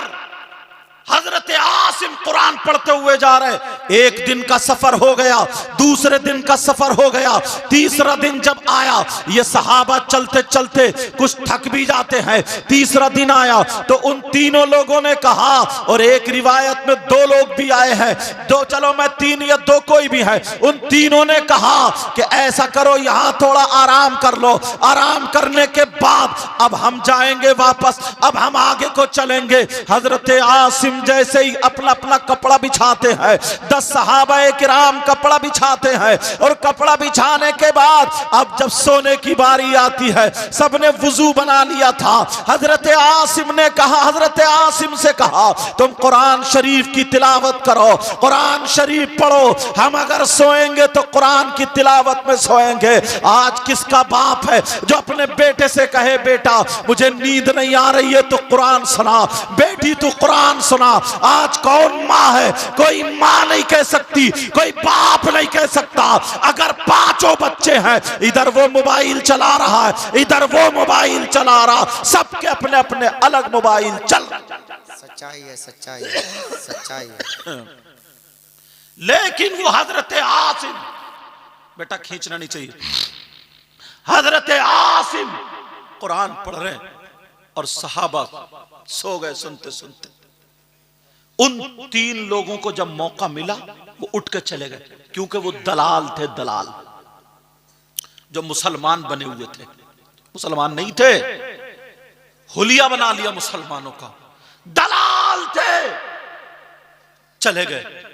हजरत आसिम कुरान पढ़ते हुए जा रहे। एक दिन का सफर हो गया, दूसरे दिन का सफर हो गया, तीसरा दिन जब आया, ये सहाबा चलते चलते कुछ थक भी जाते हैं। तीसरा दिन आया तो उन तीनों लोगों ने कहा, और एक रिवायत में 2 लोग भी आए हैं, 2 चलो मैं 3 या 2 कोई भी है, उन तीनों ने कहा कि ऐसा करो यहां थोड़ा आराम कर लो। आराम करने के बाद अब हम जाएंगे वापस, अब हम आगे को चलेंगे। हजरत आसिम जैसे ही अपना अपना कपड़ा बिछाते हैं, 10 सहाबा किराम कपड़ा बिछाते हैं, और कपड़ा बिछाने के बाद अब जब सोने की बारी आती है, सबने वुजू बना लिया था। हजरत आसिम ने कहा, हजरत आसिम से कहा, तुम कुरान शरीफ की तिलावत करो, कुरान शरीफ पढ़ो, हम अगर सोएंगे तो कुरान की तिलावत में सोएंगे। आज किसका बाप है जो अपने बेटे से कहे, बेटा मुझे नींद नहीं आ रही है तो कुरान सुना, बेटी तू कुरान सुना। आज कौन माँ है? कोई माँ नहीं कह सकती, कोई बाप नहीं कह सकता। अगर 5 बच्चे हैं, इधर वो मोबाइल चला रहा है, इधर वो मोबाइल चला रहा, सबके अपने अपने अलग मोबाइल चल रहा। सच्चाई है, सच्चाई है, सच्चाई है। लेकिन वो हजरत आसिम, बेटा खींचना नहीं चाहिए, हजरत आसिम कुरान पढ़ रहे और सहाबा सो गए सुनते सुनते। उन 3 लोगों को जब मौका मिला वो उठ के चले गए, क्योंकि वो दलाल थे, दलाल जो मुसलमान बने हुए थे, मुसलमान नहीं थे, हुलिया बना लिया मुसलमानों का, दलाल थे, चले गए।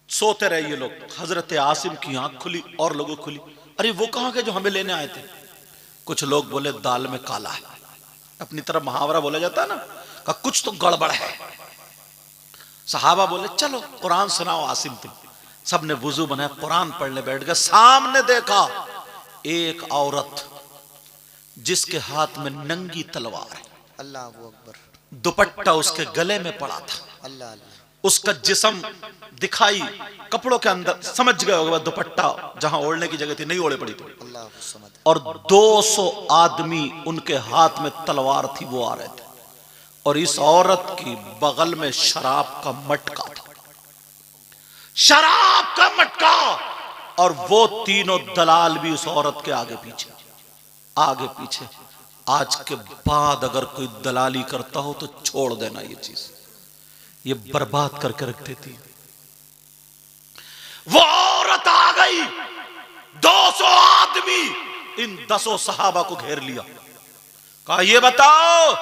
सोते रहे ये लोग। हजरत आसिम की आंख खुली और लोगों खुली, अरे वो कहां गए जो हमें लेने आए थे? कुछ लोग बोले दाल में काला है, अपनी तरफ मुहावरा बोला जाता है ना, का कुछ तो गड़बड़ है। सहाबा बोले चलो कुरान सुनाओ आसिम तुम। सबने वुजू बनाया, कुरान पढ़ने बैठ गए। सामने देखा एक औरत जिसके हाथ में नंगी तलवार है, अल्लाह अकबर, दुपट्टा उसके गले में पड़ा था, अल्लाह अल्लाह, उसका जिस्म दिखाई कपड़ों के अंदर, समझ गए होगा दुपट्टा जहां ओढ़ने की जगह थी नहीं ओढ़े पड़ी थी। अल्लाह और 200 आदमी उनके हाथ में तलवार थी, वो आ रहे थे और इस औरत की बगल में शराब का मटका था, शराब का मटका। और वो तीनों दलाल भी उस औरत के आगे पीछे आगे पीछे। आज के बाद अगर कोई दलाली करता हो तो छोड़ देना, ये चीज ये बर्बाद करके रख देती है। वो औरत आ गई, 200 आदमी इन 10 सहाबा को घेर लिया, कहा ये बताओ।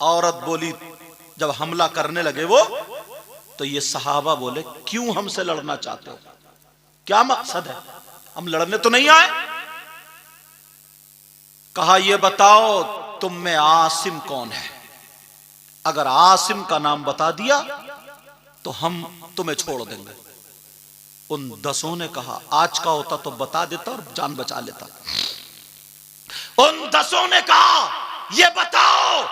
औरत बोली, जब हमला करने लगे वो, तो ये सहाबा बोले क्यों हमसे लड़ना चाहते हो, क्या मकसद है, हम लड़ने तो नहीं आए। कहा ये बताओ तुम में आसिम कौन है, अगर आसिम का नाम बता दिया तो हम तुम्हें छोड़ देंगे। उन 10 ने कहा आज का होता तो बता देता और जान बचा लेता। उन 10 ने कहा ये बताओ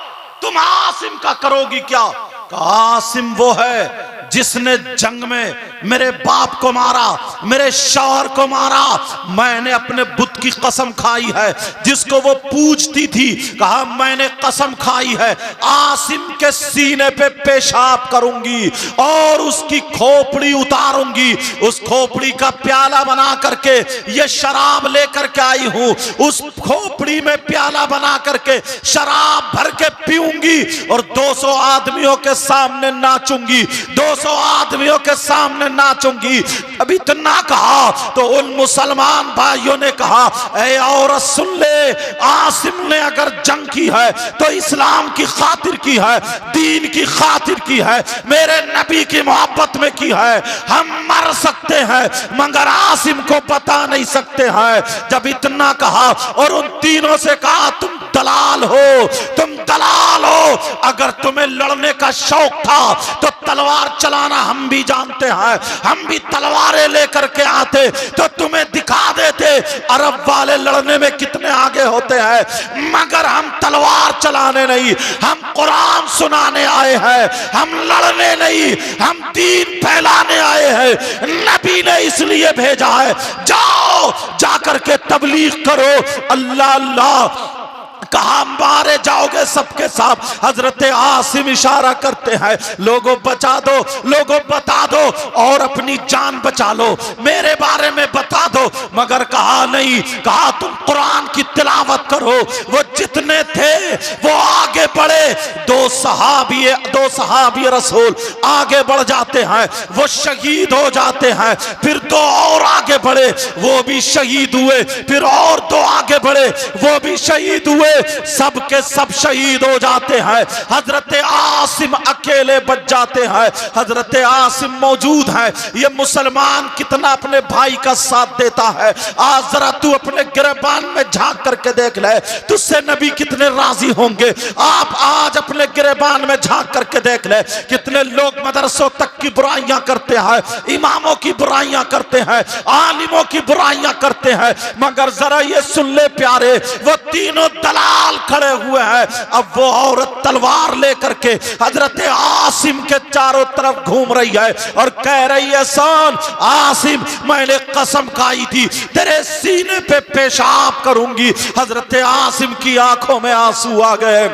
तुम आसिम का करोगी क्या। कहा आसिम वो है जिसने जंग में मेरे बाप को मारा, मेरे शौहर को मारा, मैंने अपने बुत की कसम खाई है जिसको वो पूजती थी। कहा मैंने कसम खाई है आसिम के सीने पे पेशाब करूंगी और उसकी खोपड़ी उतारूंगी, उस खोपड़ी का प्याला बना करके ये शराब लेकर के आई हूं, उस खोपड़ी में प्याला बना करके शराब भर के पीऊंगी और 200 आदमियों के सामने नाचूंगी, 200 आदमियों के सामने नाचूंगी। अभी इतना कहा तो उन मुसलमान भाइयों ने कहा ऐ औरत सुन ले, आसिम ने अगर जंग की है तो इस्लाम की खातिर की है, दीन की खातिर की है, मेरे नबी की मोहब्बत में की है। हम मर सकते हैं मगर आसिम को बता नहीं सकते हैं। जब इतना कहा और उन तीनों से कहा तुम दलाल हो, तुम दलाल हो, अगर तुम्हें लड़ने का शौक था तो तलवार चलाना हम भी जानते हैं, हम भी तलवारें लेकर के आते तो तुम्हें दिखा देते अरब वाले लड़ने में कितने आगे होते हैं, मगर हम तलवार चलाने नहीं, हम कुरान सुनाने आए हैं, हम लड़ने नहीं, हम दीन फैलाने आए हैं। नबी ने इसलिए भेजा है जाओ जाकर के तबलीग करो। अल्लाह अल्लाह कहा मारे जाओगे सबके साथ। हजरत आसिम इशारा करते हैं लोगों बचा दो, लोगों बता दो और अपनी जान बचा लो, मेरे बारे में बता दो। मगर कहा नहीं, कहा तुम कुरान की तिलावत करो। वो जितने थे वो आगे बढ़े, दो सहाबी रसूल आगे बढ़ जाते हैं, वो शहीद हो जाते हैं, फिर 2 और आगे बढ़े वो भी शहीद हुए, फिर और 2 आगे बढ़े वो भी शहीद हुए, सब के सब शहीद हो जाते हैं। हजरत आसिम अकेले बच जाते हैं। हजरत आसिम मौजूद है। ये मुसलमान कितना अपने भाई का साथ देता है। आज जरा तू अपने गिरबान में झांक करके देख ले, तुझसे नबी कितने राजी होंगे। आप आज अपने गिरबान में झांक करके देख ले, कितने लोग मदरसों तक की बुराइयां करते हैं, इमामों की बुराइयां करते हैं, आलिमों की बुराइयां करते हैं, मगर जरा ये सुन ले प्यारे, वो तीनों दलाल खड़े हुए हैं। अब वो औरत तलवार लेकर के हजरत आसिम के चारों तरफ घूम रही है और कह रही है सुन आसिम, मैंने कसम खाई थी तेरे सीने पे पेशाब करूंगी। हजरत आसिम की आंखों में आंसू आ गए,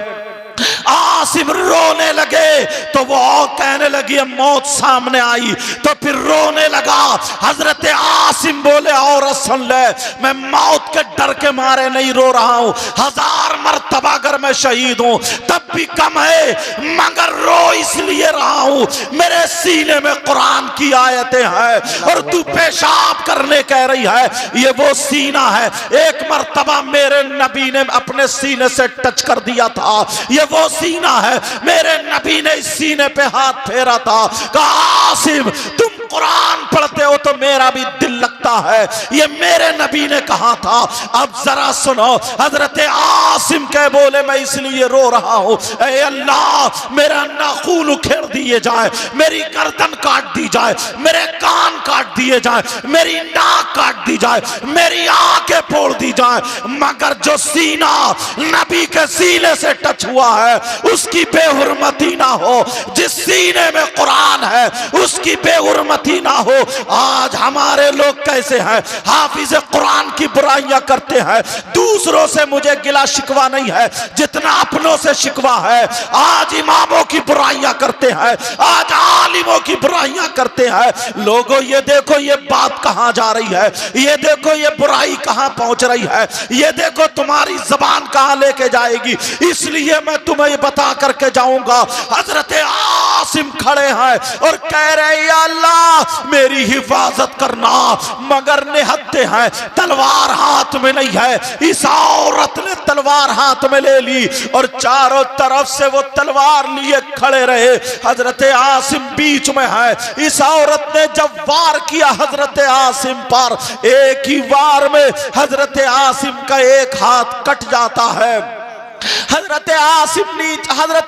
आसिम रोने लगे तो वो और कहने लगी मौत सामने आई तो फिर रोने लगा। हजरत आसिम बोले औरत सुन ले, मैं मौत के डर के मारे नहीं रो रहा हूं, 1000 मर्तबा अगर मैं शहीद हूं तब भी कम है, मगर रो इसलिए रहा हूं मेरे सीने में कुरान की आयतें हैं और तू पेशाब करने कह रही है। ये वो सीना है, एक मर्तबा मेरे नबी ने अपने सीने से टच कर दिया था, ये वो सीना है, मेरे नबी ने इस सीने पे हाथ फेरा था। कहा आसिम तुम कुरान पढ़ते हो तो मेरा भी दिल लगता है, ये मेरे नबी ने कहा था। अब जरा सुनो, हजरत आसिम के बोले मैं इसलिए रो रहा हूं, ऐ अल्लाह मेरा नाखून उखेड़ दिए जाए, मेरी गर्दन काट दी जाए, मेरे कान काट दिए जाए, मेरी नाक काट दी जाए, मेरी आंखें फोड़ दी जाए, मगर जो सीना नबी के सीने से टच हुआ है उसकी बेहुरमती ना हो। जिस सीने में कुरान है उसकी बेहुरमती ना हो। आज हमारे लोग कैसे हैं, हाफिज कुरान की बुराइयां करते हैं। दूसरों से मुझे गिला शिकवा नहीं है जितना अपनों से शिकवा है। आज इमामों की बुराइयां करते हैं, आज आलिमों की बुराइयां करते हैं। लोगों ये देखो ये बात कहां जा रही है, ये देखो ये बुराई कहां पहुंच रही है, ये देखो तुम्हारी जबान कहां लेके जाएगी। इसलिए मैं तुम्हें बता करके जाऊंगा। हजरत आसिम खड़े हैं और कह रहे या अल्लाह मेरी हिफाजत करना, मगर निहत्ते हैं, तलवार हाथ में नहीं है। इस औरत ने तलवार हाथ में ले ली और चारों तरफ से वो तलवार लिए खड़े रहे। हजरत आसिम बीच में है। इस औरत ने जब वार किया हजरत आसिम पर, एक ही वार में हजरत आसिम का एक हाथ कट जाता है। हजरत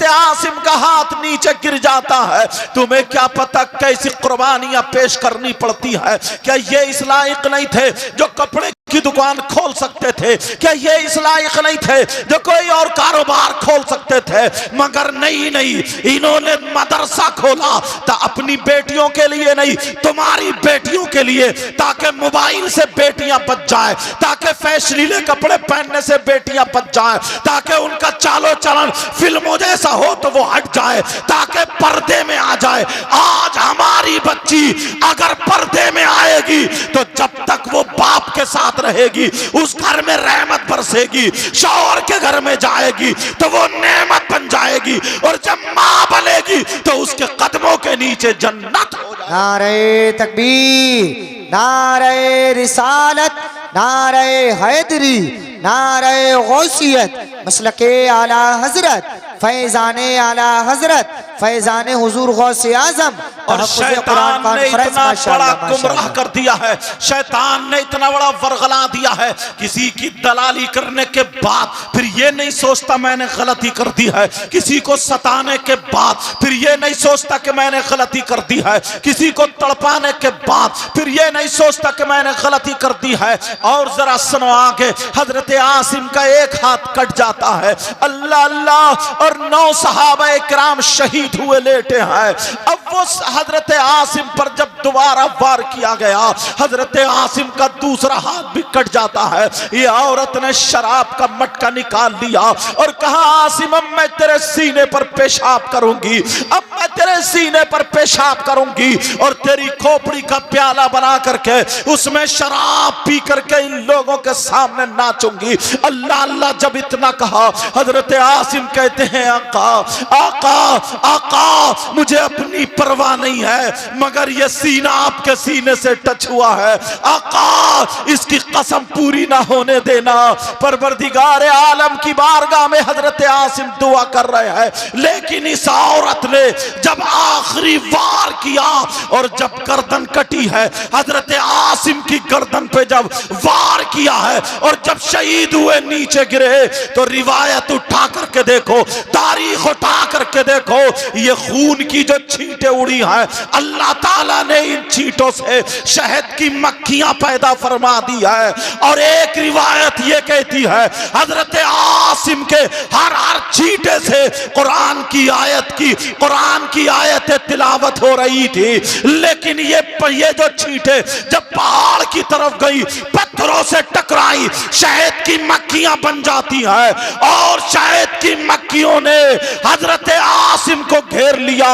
आसिम का हाथ नीचे गिर जाता है। तुम्हें क्या पता कैसी कुर्बानियां पेश करनी पड़ती है। क्या ये इस लायक नहीं थे जो कपड़े की दुकान खोल सकते थे? क्या ये इस लायक नहीं थे जो कोई और कारोबार खोल सकते थे? मगर नहीं, इन्होंने मदरसा खोला तो अपनी बेटियों के लिए नहीं, तुम्हारी बेटियों के लिए, ताकि मोबाइल से बेटियां बच जाए, ताकि फैशनीले कपड़े पहनने से बेटियां बच जाए, ताकि उनका चालो चलन फिल्मों जैसा हो तो वो हट जाए, ताकि पर्दे में आ जाए। आज हमारी बच्ची अगर पर्दे में आएगी तो जब तक वो बाप के साथ रहेगी उस घर में रहमत बरसेगी। शौहर के घर में जाएगी तो वो नेमत बन जाएगी, और जब मां बनेगी तो उसके कदमों के नीचे जन्नत हो जाएगी। नारे तकबीर, नारे रिसालत, नारे हैदरी, नारे गौसियत, मसलके आला हजरत, फैजाने आला हजरत, फैजाने हुजूर गौसे आजम। और शैतान ने इतना बड़ा गुमराह कर दिया है, शैतान ने इतना बड़ा वरगला दिया है। किसी की दलाली करने के बाद फिर ये नहीं सोचता मैंने गलती कर दी है, किसी को सताने के बाद फिर ये नहीं सोचता कि मैंने गलती कर दी है, किसी को तड़पाने के बाद फिर ये नहीं सोचता कि मैंने गलती कर दी है। और जरा सुनो आगे, हजरत आसिम का एक हाथ कट जाता है। अल्लाह अल्लाह, और 9 सहाबा किराम शहीद हुए लेटे हैं। अब वो हजरत आसिम पर जब दोबारा वार किया गया, हजरत आसिम का दूसरा हाथ भी कट जाता है। ये औरत ने शराब का मटका निकाल लिया और कहा आसिम अब मैं तेरे सीने पर पेशाब करूंगी, अब मैं तेरे सीने पर पेशाब करूंगी और तेरी खोपड़ी का प्याला बना करके उसमें शराब पी करके इन लोगों के सामने नाचूंगी। अल्लाह अल्लाह जब इतना कहा, हजरत आसिम कहते हैं आका आका आका मुझे अपनी परवाह नहीं है, मगर ये सीना आपके सीने से टच हुआ है। आका इसकी कसम पूरी ना होने देना। परवरदिगार आलम की बारगाह में हजरत आसिम दुआ कर रहे हैं, लेकिन इस औरत ने जब आखिरी वार किया और जब गर्दन कटी है, हजरत आसिम की गर्दन पे जब वार किया है और जब शहीद हुए नीचे गिरे, तो रिवायत उठा करके देखो, तारीख उठा करके देखो, ये खून की जो छींटे उड़ी हैं, अल्लाह ताला ने इन छींटों से शहद की मक्खियां पैदा फरमा दी है। और एक रिवायत ये कहती है हजरत आसिम के हर छींटे से कुरान की आयत तिलावत हो रही थी। लेकिन ये जो छींटे जब पहाड़ की तरफ गई, पत्थरों से टकराई, शहद की मक्खियां बन जाती हैं और शहद की मक्खियों ने हजरत आसिम को घेर लिया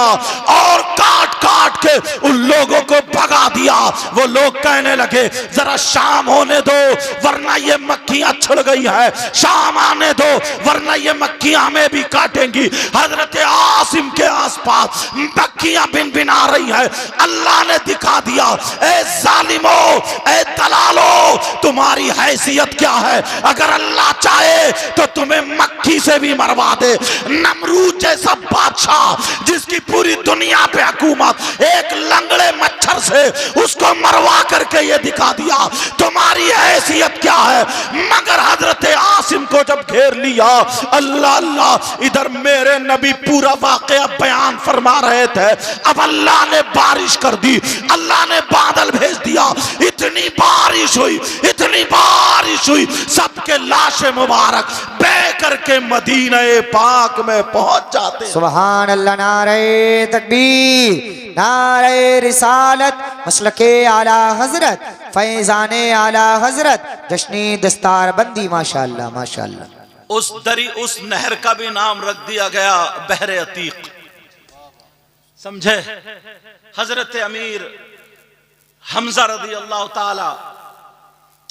और काट काट के उन लोगों को भगा दिया। वो लोग कहने लगे जरा शाम होने दो वरना ये मक्खियां छिड़ गई है, शाम आने दो वरना ये मक्खियां हमें भी काटेंगी। हजरत आसिम के आसपास मक्खियां भिन भिन आ रही है। अल्लाह ने दिखा दिया, ए जालिमो, ए दलालो, तुम्हारी हैसियत क्या है? अगर अल्लाह चाहे तो तुम्हें मक्खी से भी मरवा दे। नमरूद जैसा बादशाह जिसकी पूरी दुनिया पे हुकूमत एक लंगड़े मच्छर पत्थर से उसको मरवा करके ये दिखा दिया तुम्हारी हैसियत क्या है। मगर हजरत आसिम को जब घेर लिया, अल्लाह अल्लाह, इधर मेरे नबी पूरा वाकया बयान फरमा रहे थे। अब अल्लाह ने बारिश कर दी, अल्लाह ने बादल भेज दिया, इतनी बारिश हुई, इतनी बारिश हुई, सबके लाशें मुबारक बह करके मदीना पाक में पहुंच जाते। सुभान अल्लाह। नारे तकबीर, नारे रिसालत, मसलके आला हजरत, फैजाने आला हजरत, जश्नी दस्तार बंदी, माशाअल्लाह माशाअल्लाह। उस नहर का भी नाम रख दिया गया बहरे अतीक। समझे? हजरत अमीर हमजा रदी अल्लाह ताला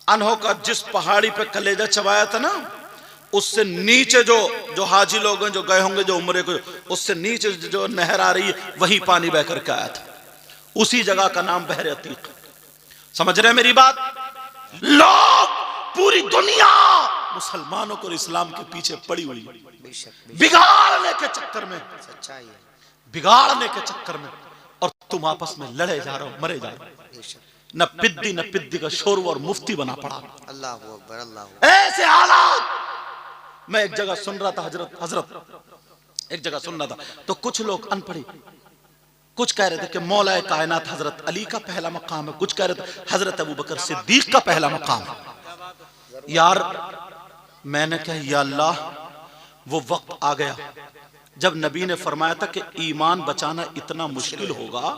अन्हो का जिस पहाड़ी पे कलेजा चबाया था ना, उससे नीचे जो हाजी लोग हैं जो गए होंगे जो उम्रे को, उससे नीचे जो नहर आ रही है वही पानी बह करके आया था। उसी जगह का नाम बहरे अतीक। समझ रहे मेरी बात? लोग पूरी दुनिया मुसलमानों को इस्लाम के पीछे पड़ी हुई, बिगाड़ने के चक्कर में, सच्चाई है, बिगाड़ने के चक्कर में, और तुम आपस में लड़े जा रहे हो, मरे जा रहे हो। न पिद्दी का शोर और मुफ्ती बना पड़ा। अल्लाह अकबर, अल्लाह। ऐसे हालात मैं एक जगह सुन रहा था, हजरत एक जगह सुन रहा था, तो कुछ लोग अनपढ़ी कुछ कह रहे थे कि मौला कायनात हजरत अली का पहला मकाम है, कुछ कह रहे थे हजरत अबू बकर सिद्दीक का पहला मकाम है। यार मैंने कहा या अल्लाह, वो वक्त आ गया जब नबी ने फरमाया था कि ईमान बचाना इतना मुश्किल होगा,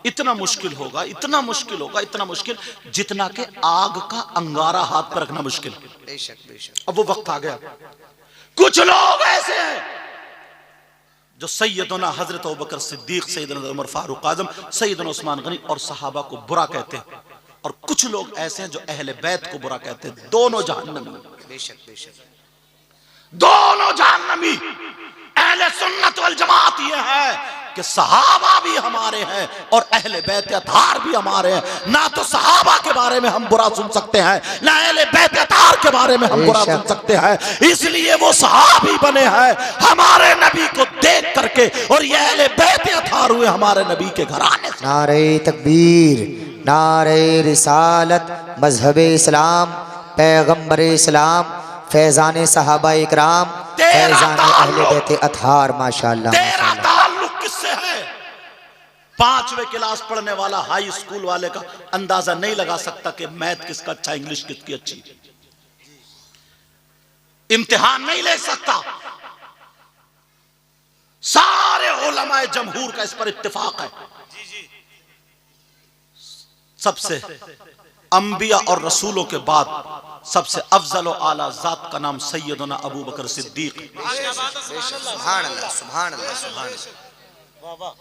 इतना मुश्किल होगा, इतना मुश्किल होगा, इतना मुश्किल जितना कि आग का अंगारा हाथ पर रखना मुश्किल। बेशक बेशक। अब वो वक्त आ गया। कुछ लोग ऐसे हैं जो सैयदना हजरत अबू बकर सिद्दीक, सैयदना उमर फारूक आजम, सैयदना उस्मान गनी और सहाबा को बुरा कहते हैं, और कुछ लोग ऐसे हैं जो अहले बैत को बुरा कहते हैं। दोनों जहन्नमी। बेशक बेशक। दोनों जहन्नमी। अहले सुन्नत वल जमात ये है कि सहाबा भी हमारे हैं और अहले बैत अतार भी हमारे हैं। ना तो सहाबा के बारे में हम बुरा सुन सकते हैं, ना अहले बैत अतार के बारे में हम बुरा सुन सकते हैं, इसलिए वो सहाबी बने हैं हमारे नबी को देख करके, और ये अहले बैत अतार हुए हमारे नबी के घराने से। नारे तकबीर, नारे रिसालत, मजहब इस्लाम, पैगंबर इस्लाम, फैजान सहाबा इकराम, फैजान अहले बैत अतार, माशाअल्लाह। तेरा ताल्लुक किससे है? 5वीं क्लास पढ़ने वाला हाई स्कूल वाले का अंदाजा नहीं लगा सकता कि मैथ किसका अच्छा, इंग्लिश किसकी अच्छी। इम्तिहान नहीं ले सकता। सारे उलमाए जमहूर का इस पर इत्तिफाक है। सबसे अंबिया और रसूलों के बाद सबसे अफजल और आला जात का नाम सैयदना अबू बकर सिद्दीक। सुभान अल्लाह, सुभान अल्लाह, सुभान अल्लाह।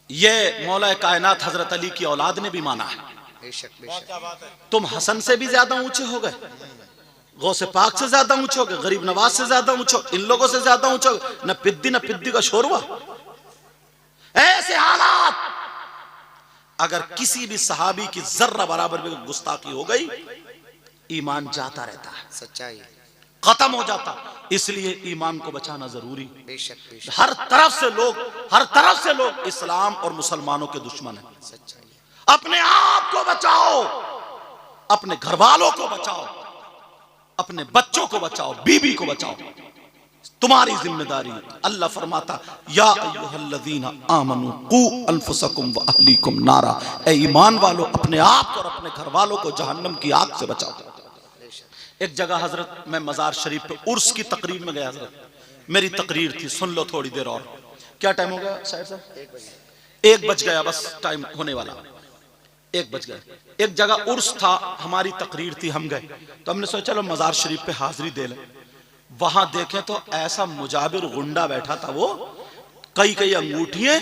ये मौला कायनात हजरत अली की औलाद ने भी माना है। बेशक बेशक। तुम हसन से भी ज्यादा ऊंचे हो गए, गौसे पाक से ज्यादा ऊंचे हो गए, गरीब नवाज से ज्यादा ऊंचे, इन लोगों से ज्यादा ऊंचे हो गए। न पिद्दी का शोरवा। ऐसे हालात अगर किसी भी सहाबी की जर्रा बराबर भी गुस्ताखी हो गई, ईमान जाता रहता है, सच्चाई, खत्म हो जाता। इसलिए ईमान को बचाना जरूरी। बेशक बेशक। हर तरफ से लोग इस्लाम और मुसलमानों के दुश्मन हैं। सच्चाई। अपने आप को बचाओ, अपने घर वालों को बचाओ, अपने बच्चों को बचाओ, बीबी को बचाओ, तुम्हारी जिम्मेदारी। अल्लाह फरमाता या अय्युहल्लज़ीना आमनू कू अनफुसकुम व अहलीकुम नारा, ए ईमान वालों अपने आप और अपने घर वालों को जहन्नम की आग से बचाओ। एक जगह हजरत मैं मजार शरीफ पे उर्स की तकरीर में गया। हजरत मेरी तकरीर थी, सुन लो थोड़ी देर और। क्या टाइम हो गया साहब? 1 बज गया, बस टाइम होने वाला, 1 बज गया। एक जगह उर्स था, हमारी तकरीर थी, हम गए तो हमने सोचा चलो मजार शरीफ पे हाजिरी दे लें। वहां देखे तो ऐसा मुजाबिर गुंडा बैठा था, वो कई अंगूठियां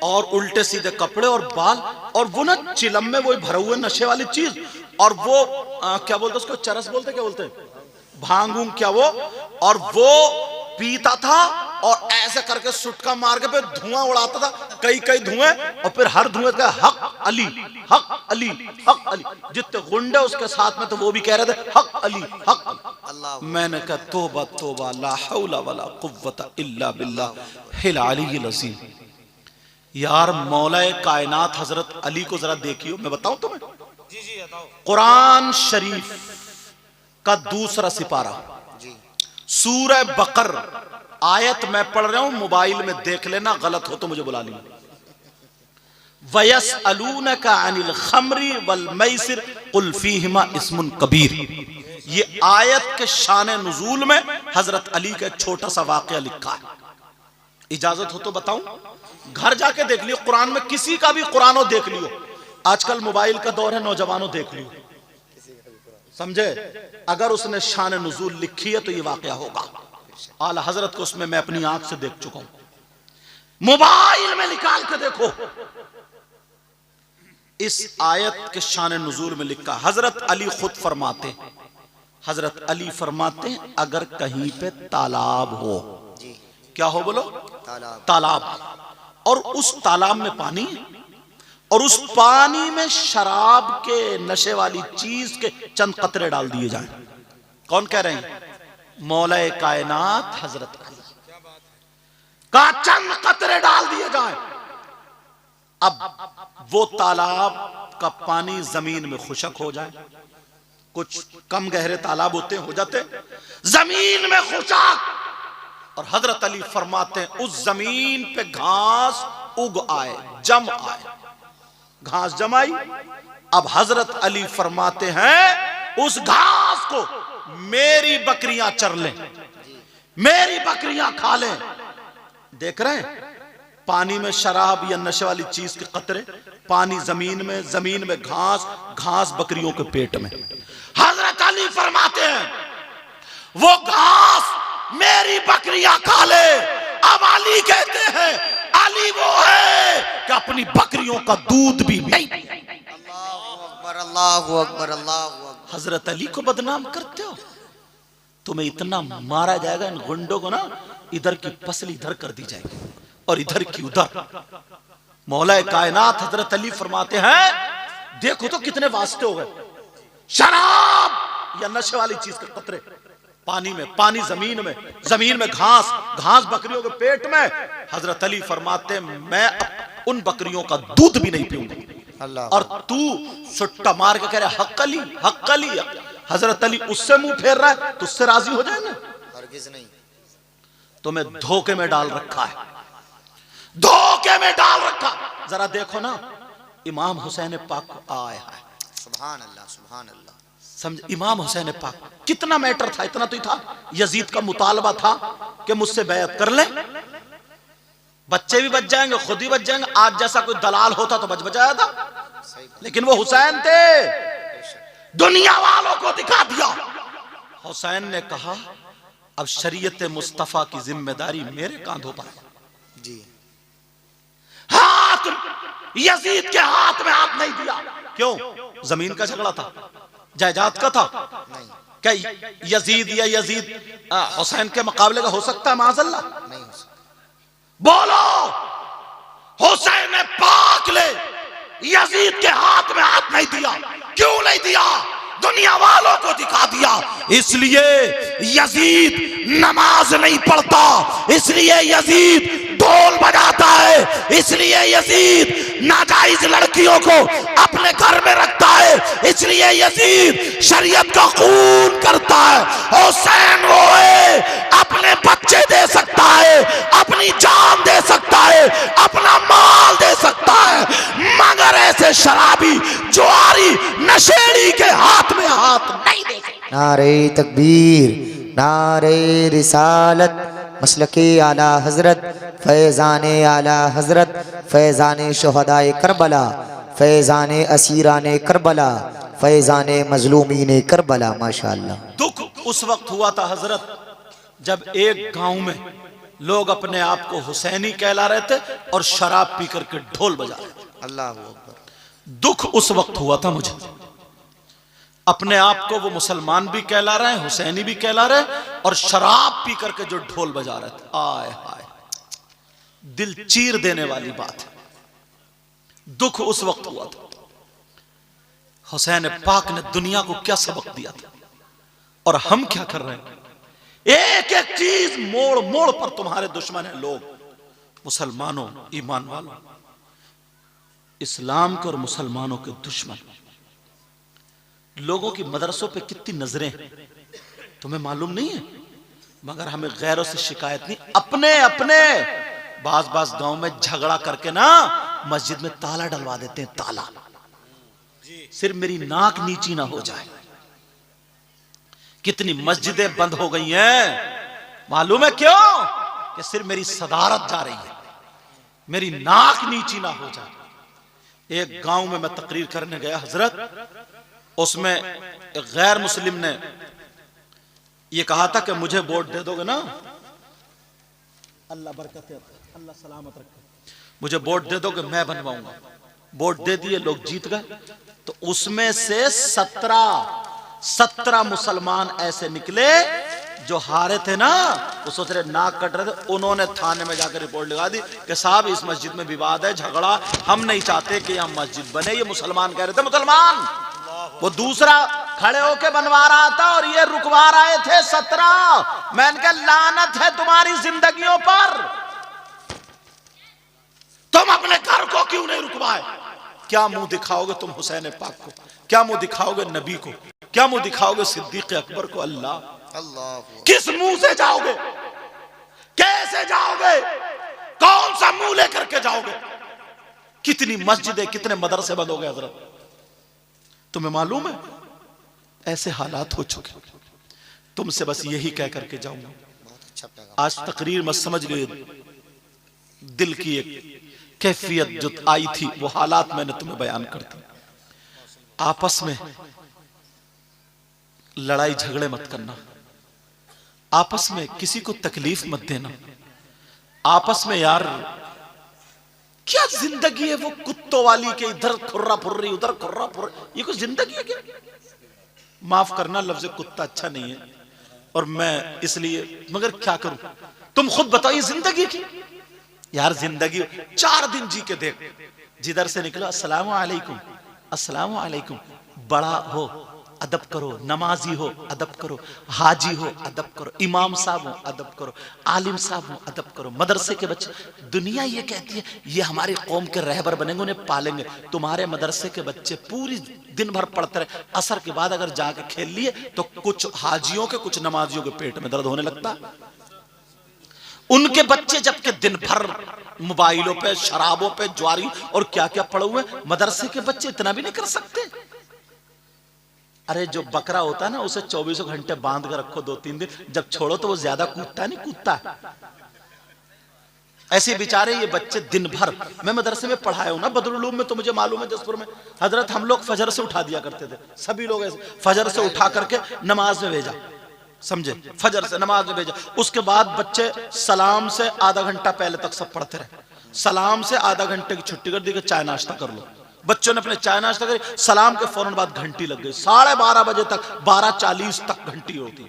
और उल्टे सीधे कपड़े और बाल, और वो ना चिलम में वो भरे हुए नशे वाली चीज, और वो क्या बोलते उसको, चरस बोलते, क्या बोलते भांगूंग क्या वो, और वो पीता था और ऐसे करके सुटका मार के फिर धुआं उड़ाता था, कई धुएं, और फिर हर धुएं का हक अली, हक अली, हक अली। जितने गुंडे उसके साथ में तो वो भी कह रहे थे हक अली, हक अली। मैंने कहा तौबा तौबा, ला हौला वला कुव्वता इल्ला बिल्लाह हिल अलील अज़ीम। यार मौलाए कायनात हजरत अली को जरा देखियो, मैं बताऊं तुम्हें। कुरान शरीफ का दूसरा सिपारा, सूरह बकर, आयत मैं पढ़ रहा हूं, मोबाइल में देख लेना, गलत हो तो मुझे बुला लेना। वयसअलूनका अनिल खमरी वल मैसिर कुल फीहिमा इस्मुन कबीर। ये आयत के शान नुजूल में हजरत अली का एक छोटा सा वाकया लिखा है। इजाजत हो तो बताऊं, घर जाके देख लियो, कुरान में किसी का भी कुरानो देख लियो। आजकल मोबाइल का दौर है, नौजवानों देख लियो, समझे। अगर उसने शान नुजूल लिखी है तो ये वाकया होगा। आला हजरत को उसमें मैं अपनी आंख से देख चुका हूं, मोबाइल में निकाल के देखो। इस आयत के शान नुजूल में लिखा, हजरत अली खुद फरमाते, हजरत अली फरमाते हैं अगर कहीं पे तालाब हो, क्या हो बोलो, तालाब, और उस तालाब में पानी, और उस पानी में शराब के नशे वाली चीज के चंद कतरे डाल दिए जाएं। कौन कह रहे हैं? मौलाए कायनात हजरत अली का चंद कतरे डाल दिए जाएं। अब वो तालाब का पानी जमीन में खुशक हो जाए, कुछ कम गहरे तालाब होते हो जाते जमीन में खुशक, और हजरत अली फरमाते हैं उस जमीन पे घास उग आए, जम आए, घास जमाई। अब हजरत अली फरमाते हैं उस घास को मेरी बकरियां चर लें, मेरी बकरियां खा लें। देख रहे हैं, पानी में शराब या नशे वाली चीज के कतरे, पानी जमीन में घास, घास बकरियों के पेट में। हजरत अली फरमाते हैं वो घास मेरी बकरियां खा ले। अब अली कहते हैं अली वो है कि अपनी बकरियों का दूध भी नहीं। अल्लाहु अकबर, अल्लाहु अकबर, अल्लाहु अकबर। हजरत अली को बदनाम करते हो, तुम्हें इतना मारा जाएगा, इन गुंडों को ना इधर की पसली इधर कर दी जाएगी और इधर की उधर। मौलाए कायनात हजरत अली फरमाते हैं देखो तो कितने वास्ते हो गए, शराब या नशे वाली चीज के कतरे पानी में, पानी जमीन में घास, घास बकरियों के पेट में। हजरत अली फरमाते मैं उन बकरियों का दूध भी नहीं पीऊंगा। और तू सुट्टा मार के कह रहे हक अली, हक अली। हजरत अली उससे मुंह फेर रहा है तो उससे राजी हो जाएंगे? हरगिज नहीं। तुम्हें धोखे में डाल रखा है, धोखे में डाल रखा। जरा देखो ना इमाम हुसैन पाक को, आए हाय, सुभान अल्लाह, सुभान अल्लाह। समझ, इमाम हुसैन पाक कितना मैटर था, इतना तो ही था, यजीद का मुतालबा था कि मुझसे बैत कर ले, बच्चे भी बच जाएंगे, खुद ही बच जाएंगे। आज जैसा कोई दलाल होता तो बच जाया था, लेकिन वो हुसैन थे, दुनिया वालों को दिखा दिया। हुसैन ने कहा अब शरीयत मुस्तफा की जिम्मेदारी मेरे कांधों पर है जी। हाथ यजीद के हाथ में हाथ नहीं दिया। क्यों? जमीन का झगड़ा था, जायदाद का था। नहीं। क्या यजीद या यजीद हुसैन के मुकाबले का हो सकता है? माज़अल्लाह नहीं हो सकता। बोलो, हुसैन पाक ले यजीद के हाथ में हाथ नहीं दिया। क्यों नहीं दिया? दुनिया वालों को दिखा दिया। इसलिए यजीद नमाज नहीं पढ़ता, इसलिए यजीद ढोल बजाता है, इसलिए यजीद नाजायज लड़कियों को अपने घर में रखता है, इसलिए यजीद शरीयत का खून करता है। हुसैन वो है अपने बच्चे दे सकता है, अपनी जान दे सकता है, अपना माल दे सकता है, मगर ऐसे शराबी जुआरी नशेड़ी के हाथ में हाथ नहीं दे सकता। नारे तकबीर, नारे रिसालत, मसलके आला हजरत, फैज़ाने आला हजरत, फैज़ाने शुहदाए करबला, फैज़ाने असीराने करबला, फैज़ाने मजलूमीने करबला। माशाअल्लाह। दुख उस वक्त हुआ था हजरत जब एक गांव में लोग अपने आप को हुसैनी कहला रहे थे और शराब पी करके ढोल बजा रहे थे। अल्लाह अकबर। दुख उस वक्त हुआ था मुझे, अपने आप को वो मुसलमान भी कहला रहे हैं, हुसैनी भी कहला रहे और शराब पी करके जो ढोल बजा रहे थे। आय हाय, दिल चीर देने वाली बात है। दुख उस वक्त हुआ था। हुसैन पाक ने दुनिया को क्या सबक दिया था और हम क्या कर रहे हैं। एक एक चीज मोड़ मोड़ पर तुम्हारे दुश्मन है लोग, मुसलमानों, ईमान वालों। इस्लाम के और मुसलमानों के दुश्मन। लोगों की मदरसों पे कितनी नजरें तुम्हें मालूम नहीं है, मगर हमें गैरों से शिकायत नहीं, अपने अपने बाज बाज गांव में झगड़ा करके ना मस्जिद में ताला डलवा देते हैं, ताला, सिर्फ मेरी नाक नीची ना हो जाए। कितनी मस्जिदें बंद हो गई हैं, मालूम है क्यों? कि सिर्फ मेरी सदारत जा रही है, मेरी नाक नीची ना हो जाए। एक गांव में मैं तकरीर करने गया हजरत, उसमें एक गैर मुस्लिम ने यह कहा था कि मुझे वोट दे दोगे ना, अल्लाह बरकत अल्लाह सलामत रखे, मुझे वोट दे दोगे मैं बनवाऊंगा। वोट दे दिए, लोग जीत गए। तो उसमें से 17 मुसलमान ऐसे निकले जो हारे थे ना, वो सोच रहे नाक कट रहे थे, उन्होंने थाने में जाकर रिपोर्ट लगा दी कि साहब इस मस्जिद में विवाद है, झगड़ा, हम नहीं चाहते कि यहां मस्जिद बने। ये मुसलमान कह रहे थे, मुसलमान, वो दूसरा खड़े होके बनवा रहा था और ये रुकवा रहे थे 17। मैंने कहा लानत है तुम्हारी जिंदगियों पर, तुम अपने घर को क्यों नहीं रुकवाए? क्या मुंह दिखाओगे तुम हुसैन पाक को? क्या मुंह दिखाओगे नबी को? क्या मुंह दिखाओगे सिद्दीक अकबर को? अल्लाह, किस मुंह से जाओगे? कैसे जाओगे? कौन सा मुंह लेकर के जाओगे? कितनी मस्जिदें, कितने मदरसे बंद हो गए हजरत, तुम्हें मालूम है? ऐसे हालात हो चुके। तुमसे बस यही कह करके जाऊंगा, आज तकरीर में समझ गए दिल की एक कैफियत जो आई थी, वो हालात मैंने तुम्हें बयान कर दी। आपस में लड़ाई झगड़े मत करना, आपस में किसी को तकलीफ मत देना, आपस में यार क्या जिंदगी है वो कुत्तों वाली के, इधर खुर्रा फुर्री उधर खुर्रा फुर्री, ये कोई जिंदगी है क्या? माफ करना, लफ्ज कुत्ता अच्छा नहीं है और मैं इसलिए, मगर क्या करूं? तुम खुद बताओ, ये जिंदगी की यार, जिंदगी 4 दिन जी के देख, जिधर से निकलो अस्सलाम वालेकुम, अस्सलाम वालेकुम, बड़ा हो अदब करो, नमाजी हो अदब करो, हाजी हो अदब करो, इमाम साहब हो अदब करो, आलिम साहब हो अदब करो, मदरसे के बच्चे, दुनिया ये कहती है ये हमारी कौम के रहबर बनेंगे, उन्हें पालेंगे। तुम्हारे मदरसे के बच्चे पूरी दिन भर पढ़ते रहे, असर के बाद अगर जाके खेल लिए तो कुछ हाजियों के, कुछ नमाजियों के पेट में दर्द होने लगता। उनके बच्चे जबकि दिन भर मोबाइलों पे, शराबों पे, ज्वारी और क्या क्या पड़े हुए, मदरसे के बच्चे इतना भी नहीं कर सकते। अरे जो बकरा होता है ना, उसे 24 घंटे बांध कर रखो 2-3 दिन, जब छोड़ो तो वो ज्यादा कूदता नहीं, कूदता। ऐसे बेचारे ये बच्चे दिन भर, मैं मदरसे में पढ़ाया हूं ना बदरुल उलूम में, तो मुझे मालूम है जसपुर में हजरत हम लोग फजर से उठा दिया करते थे, सभी लोग ऐसे फजर से उठा करके नमाज में भेजा, समझे, फजर से नमाज में भेजा। उसके बाद बच्चे सलाम से आधा घंटा पहले तक सब पढ़ते रहे, सलाम से आधा घंटे की छुट्टी कर दी कि चाय नाश्ता कर लो। बच्चों ने अपने चाय नाश्ता करी, सलाम के फौरन बाद घंटी लग गई, 12:30 बजे तक, 12:40 तक घंटी होती,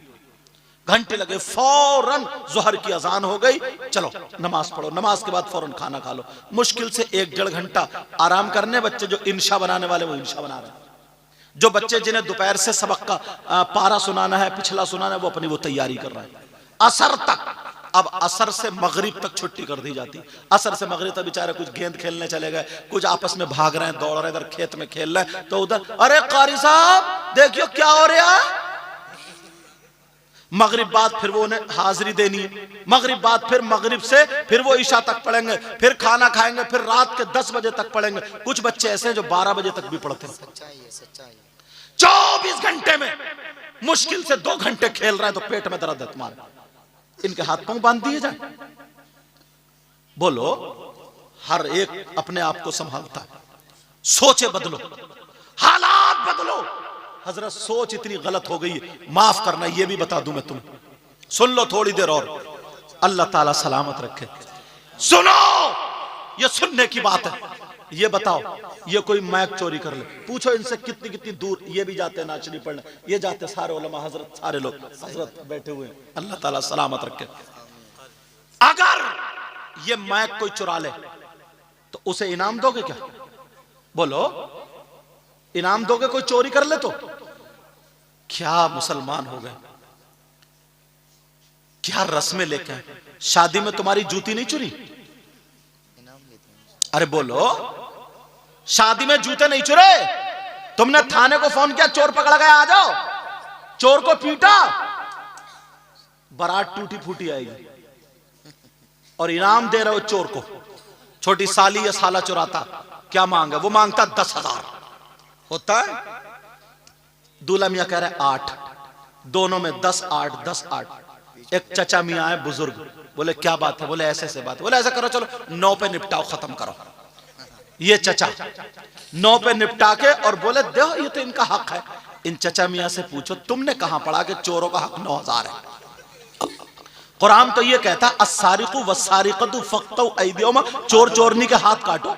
घंटे लगे, फौरन जोहर की अजान हो गई, चलो नमाज पढ़ो, नमाज के बाद फौरन खाना खा लो। मुश्किल से 1-1.5 घंटा आराम करने, बच्चे जो इंशा बनाने वाले वो इंशा बना रहे हैं, जो बच्चे जिन्हें दोपहर से सबक का पारा सुनाना है, पिछला सुनाना है, वो अपनी वो तैयारी कर रहे हैं। असर तक, अब असर से मगरिब तक छुट्टी कर दी जाती, असर से मगरिब तक बेचारे कुछ गेंद खेलने चले गए, कुछ आपस में भाग रहे हैं, दौड़ रहे हैं, इधर खेत में खेल रहे हैं, तो उधर अरे कारी साहब देखियो क्या हो रहा है। मगरिब बाद फिर वो उन्हें हाजिरी देनी है, मगरिब बाद फिर मगरिब से फिर वो ईशा तक पढ़ेंगे, फिर खाना खाएंगे, फिर रात के 10 बजे तक पढ़ेंगे। कुछ बच्चे ऐसे हैं जो 12 बजे तक भी पढ़ते हैं। 24 घंटे में मुश्किल से 2 घंटे खेल रहे हैं तो पेट में दर्द है तुम्हारे, इनके हाथ पांव बांध दिए जाए। बोलो, हर एक अपने आप को संभालता है, सोचे बदलो, हालात बदलो। हजरत सोच इतनी गलत हो गई है, माफ करना, ये भी बता दूं मैं तुम्हें, सुन लो थोड़ी देर और, अल्लाह ताला सलामत रखे। सुनो, ये सुनने की बात है। ये बताओ, ये कोई मैक चोरी कर ले, पूछो इनसे कितनी कितनी दूर ये भी जाते हैं नाचनी पढ़ने, ये जाते सारे उलमा हजरत, सारे लोग हजरत बैठे हुए हैं, अल्लाह ताला सलामत रखे। अगर ये मैक कोई चुरा ले तो उसे इनाम दोगे क्या? बोलो, इनाम दोगे? कोई चोरी कर ले तो क्या मुसलमान हो गए, क्या रस्में लेके आए। शादी में तुम्हारी जूती नहीं चुरी? अरे बोलो, शादी में जूते नहीं चुरे, तुमने थाने को फोन किया, चोर पकड़ा गया, आ जाओ, चोर को पीटा, बारात टूटी फूटी आएगी और इनाम दे रहे हो चोर को। छोटी साली या साला चुराता, क्या मांगा? वो मांगता 10,000 होता है। दूल्हा मियां कह रहे 8, दोनों में 10 8 10 8। एक चचा मियां है बुजुर्ग, बोले क्या बात है? बोले ऐसे बात है। बोले ऐसा करो, चलो 9 पे निपटाओ, खत्म करो। ये चचा 9 पे निपटा के और बोले दो, ये तो इनका हक है। इन चचा मियां से पूछो तुमने कहां पढ़ा कि चोरों का हक 9,000 है? कुरान तो ये कहता है अस्सारिकु वस्सारिकतु फक्तु ऐदियुहुमा, चोर चोरनी के हाथ काटो।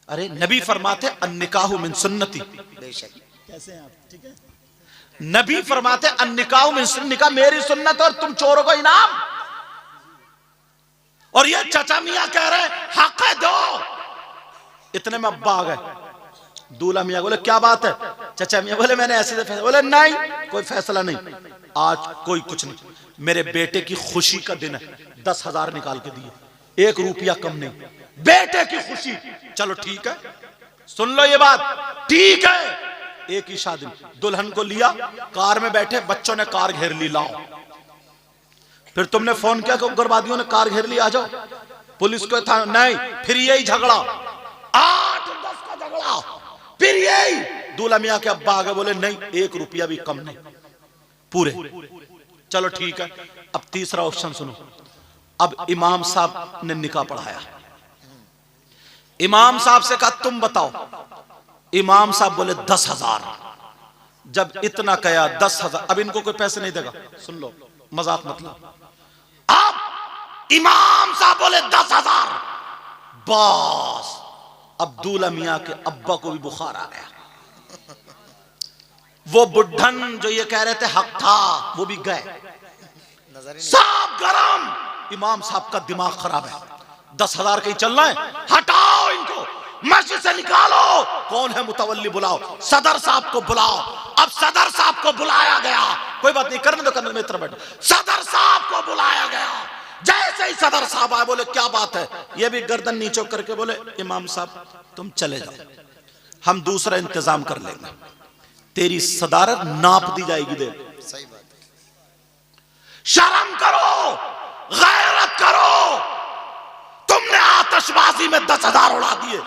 अरे नबी फरमाते अन्निकाहु मिन सुन्नती। कैसे हैं आप? ठीक है। नबी फरमाते अन्निकाहु मिन सुन्नती, निकाह मेरी सुन्नत और तुम चोरों को इनाम। और ये चचा मियां कह रहे हक है दो। इतने में अब्बा आ गए। दूल्हा मियां बोले क्या बात है? चचा मियां बोले मैंने ऐसे फैसला। बोले नहीं, कोई फैसला नहीं, आज कोई कुछ नहीं, मेरे बेटे की खुशी का दिन है, 10,000 निकाल के दिए, 1 रुपया कम नहीं, बेटे की खुशी। चलो ठीक है, सुन लो ये बात, ठीक है। एक ही शादी, दुल्हन को लिया, कार में बैठे, बच्चों ने कार घेर ली, लाओ। फिर तुमने फोन किया कि उग्रवादियों ने कार घेर ली, आ जाओ। पुलिस को था नहीं, फिर यही झगड़ा, 8-10 का झगड़ा, फिर यही। दूल्हा मियां के अब्बा आ गए, बोले नहीं, 1 रुपया भी कम नहीं, पूरे। चलो ठीक है। अब तीसरा ऑप्शन सुनो। अब इमाम साहब ने निकाह पढ़ाया, इमाम साहब से कहा तुम बताओ। इमाम साहब बोले 10,000। जब इतना कहा 10,000, अब इनको कोई पैसे नहीं देगा, सुन लो, मजाक मतलब। अब इमाम साहब बोले 10,000, बस अब दूल्हा मियां के अब्बा को भी बुखार आ गया। वो बुढ़न जो ये कह रहे थे हक था, वो भी गए, सब गरम। इमाम साहब का दिमाग खराब है, 10,000 कहीं चलना है, हटाओ इनको, मस्जिद से निकालो। कौन है मुतवल्ली? बुलाओ, सदर साहब को बुलाओ। अब सदर साहब को बुलाया गया, कोई बात नहीं, करने दो, करने मित्र बैठो। सदर साहब को बुलाया गया। जैसे ही सदर साहब आए, बोले क्या बात है? ये भी गर्दन नीचे करके बोले इमाम साहब तुम चले जाओ, हम दूसरा इंतजाम कर लेंगे, तेरी सदारत नाप दी जाएगी। दे, सही बात है। शर्म करो, गैरत करो। तुमने आतिशबाजी में 10,000 उड़ा दिए,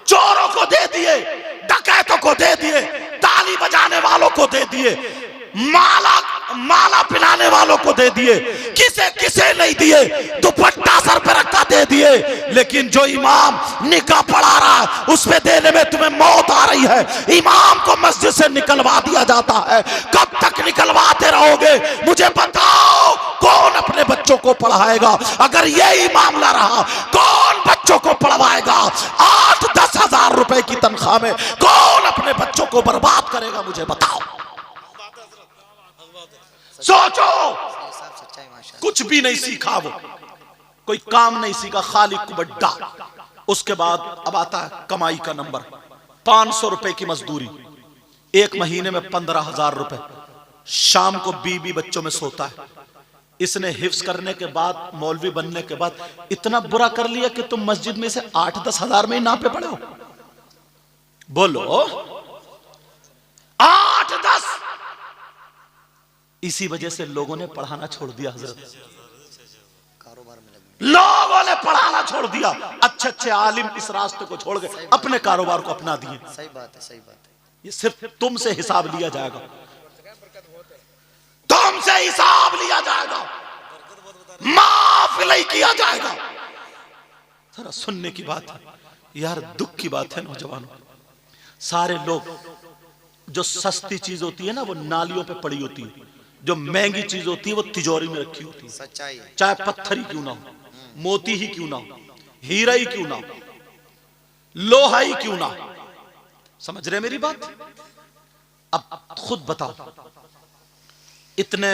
चोरों को दे दिए, डकैतों को दे दिए, ताली बजाने वालों को दे दिए, माला पिलाने वालों को दे दिए, किसे किसे नहीं दिए, दुपट्टा सर पे रखा दे दिए। लेकिन जो इमाम निकाह पढ़ा रहा, उस पे देने में तुम्हें मौत आ रही है। इमाम को मस्जिद से निकलवा दिया जाता है। कब तक निकलवाते रहोगे? मुझे बताओ, कौन अपने बच्चों को पढ़ाएगा? अगर यही मामला रहा, कौन बच्चों को पढ़वाएगा? 8-10 हजार रुपए की तनख्वाह में कौन अपने बच्चों को बर्बाद करेगा? मुझे बताओ। सोचो, कुछ भी नहीं सीखा, वो कोई काम नहीं सीखा, खाली कुबड्डा। उसके बाद अब आता है कमाई का नंबर, 500 रुपए की मजदूरी, 1 महीने में 15,000 रुपए। शाम को बीबी बच्चों में सोता है। इसने हिफ्ज करने के बाद, मौलवी बनने के बाद इतना बुरा कर लिया कि तुम मस्जिद में से 8-10 हजार में ही नापे पड़े हो। बोलो 8-10। इसी वजह से लोगों ने पढ़ाना छोड़ दिया। हजरत, लोगों ने पढ़ाना छोड़ दिया। अच्छे अच्छे आलिम इस रास्ते को छोड़ गए, अपने कारोबार को अपना दिए। सही बात है, सही बात है। ये सिर्फ तुमसे हिसाब लिया जाएगा, तुमसे हिसाब लिया जाएगा, माफ नहीं किया जाएगा। जरा सुनने की बात है यार, दुख की बात है नौजवानों। सारे लोग, जो सस्ती चीज होती है ना, वो नालियों पे पड़ी होती है, जो महंगी चीज होती है वो तिजोरी में रखी होती है। सच्चाई है। चाहे पत्थर ही क्यों ना हो, मोती ही क्यों ना हो, हीरा ही क्यों ना हो, लोहा ही क्यों ना हो। समझ रहे मेरी बात? अब खुद बताओ, इतने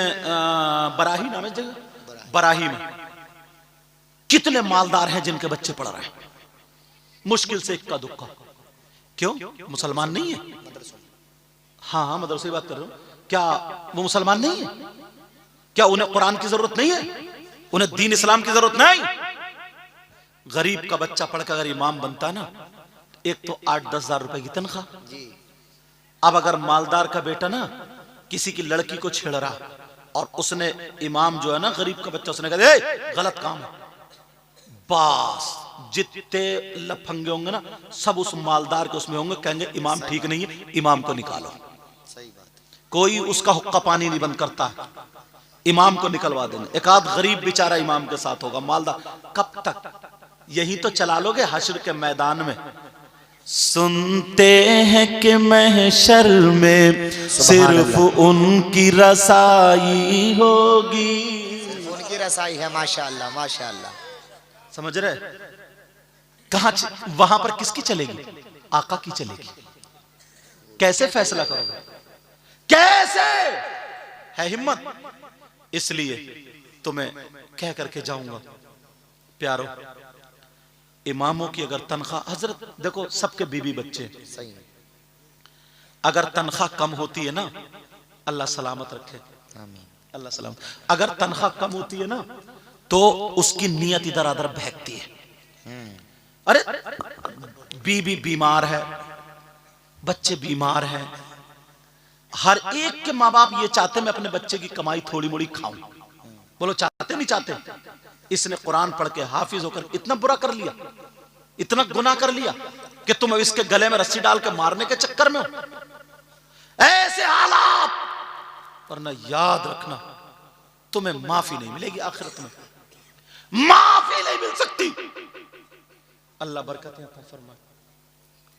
बराही नाम है जगह, बराही में कितने मालदार हैं जिनके बच्चे पढ़ रहे हैं? मुश्किल से इक्का दुक्का। क्यों? मुसलमान नहीं है। हाँ, मदरसे की बात कर रहा हूं। क्या वो मुसलमान नहीं है? क्या उन्हें कुरान की जरूरत नहीं है? उन्हें दीन इस्लाम की जरूरत नहीं? गरीब का बच्चा पढ़कर अगर इमाम बनता ना, एक तो 8-10 हजार रुपए की तनख्वाह। अब अगर मालदार का बेटा ना किसी की लड़की को छेड़ रहा और उसने इमाम जो है ना गरीब का बच्चा, उसने कहा ए, गलत काम है, बस जितने लफंगे होंगे ना सब उस मालदार के उसमें होंगे, कहेंगे इमाम ठीक नहीं है, इमाम को निकालो। सही बात। कोई उसका हुक्का पानी नहीं बंद करता, इमाम को निकलवा देंगे। एक आध गरीब बेचारा इमाम के साथ होगा, मालदार कब तक? यही तो चला लोगे हश्र के मैदान में। सुनते हैं कि महशर में सिर्फ उनकी रसाई होगी, उनकी रसाई है। माशाअल्लाह माशाअल्लाह। समझ रहे? कहां वहां पर किसकी चलेगी? आका की चलेगी। कैसे फैसला करोगे? कैसे है हिम्मत? इसलिए तुम्हें कह करके जाऊंगा प्यारो, इमामों की अगर तनख्वाह, हजरत देखो सबके बीवी बच्चे, सही है। अगर तनख्वाह कम होती है ना, अल्लाह सलामत रखे, आमीन। अल्लाह सलामत, अगर तनख्वाह कम होती है ना तो उसकी नीयत इधर उधर बहकती है। अरे बीवी बीमार है, बच्चे बीमार हैं, हर एक के माँ बाप ये चाहते मैं अपने बच्चे की कमाई थोड़ी मोड़ी खाऊं। बोलो चाहते नहीं चाहते? इसने कुरान पढ़ के हाफिज होकर इतना बुरा कर लिया, इतना गुनाह कर लिया कि तुम इसके गले में रस्सी डाल के मारने के चक्कर में हो। ऐसे हालात पर ना, याद रखना तुम्हें माफी नहीं मिलेगी, आखिरत में माफी नहीं मिल सकती। अल्लाह बरकतें अता फरमाए।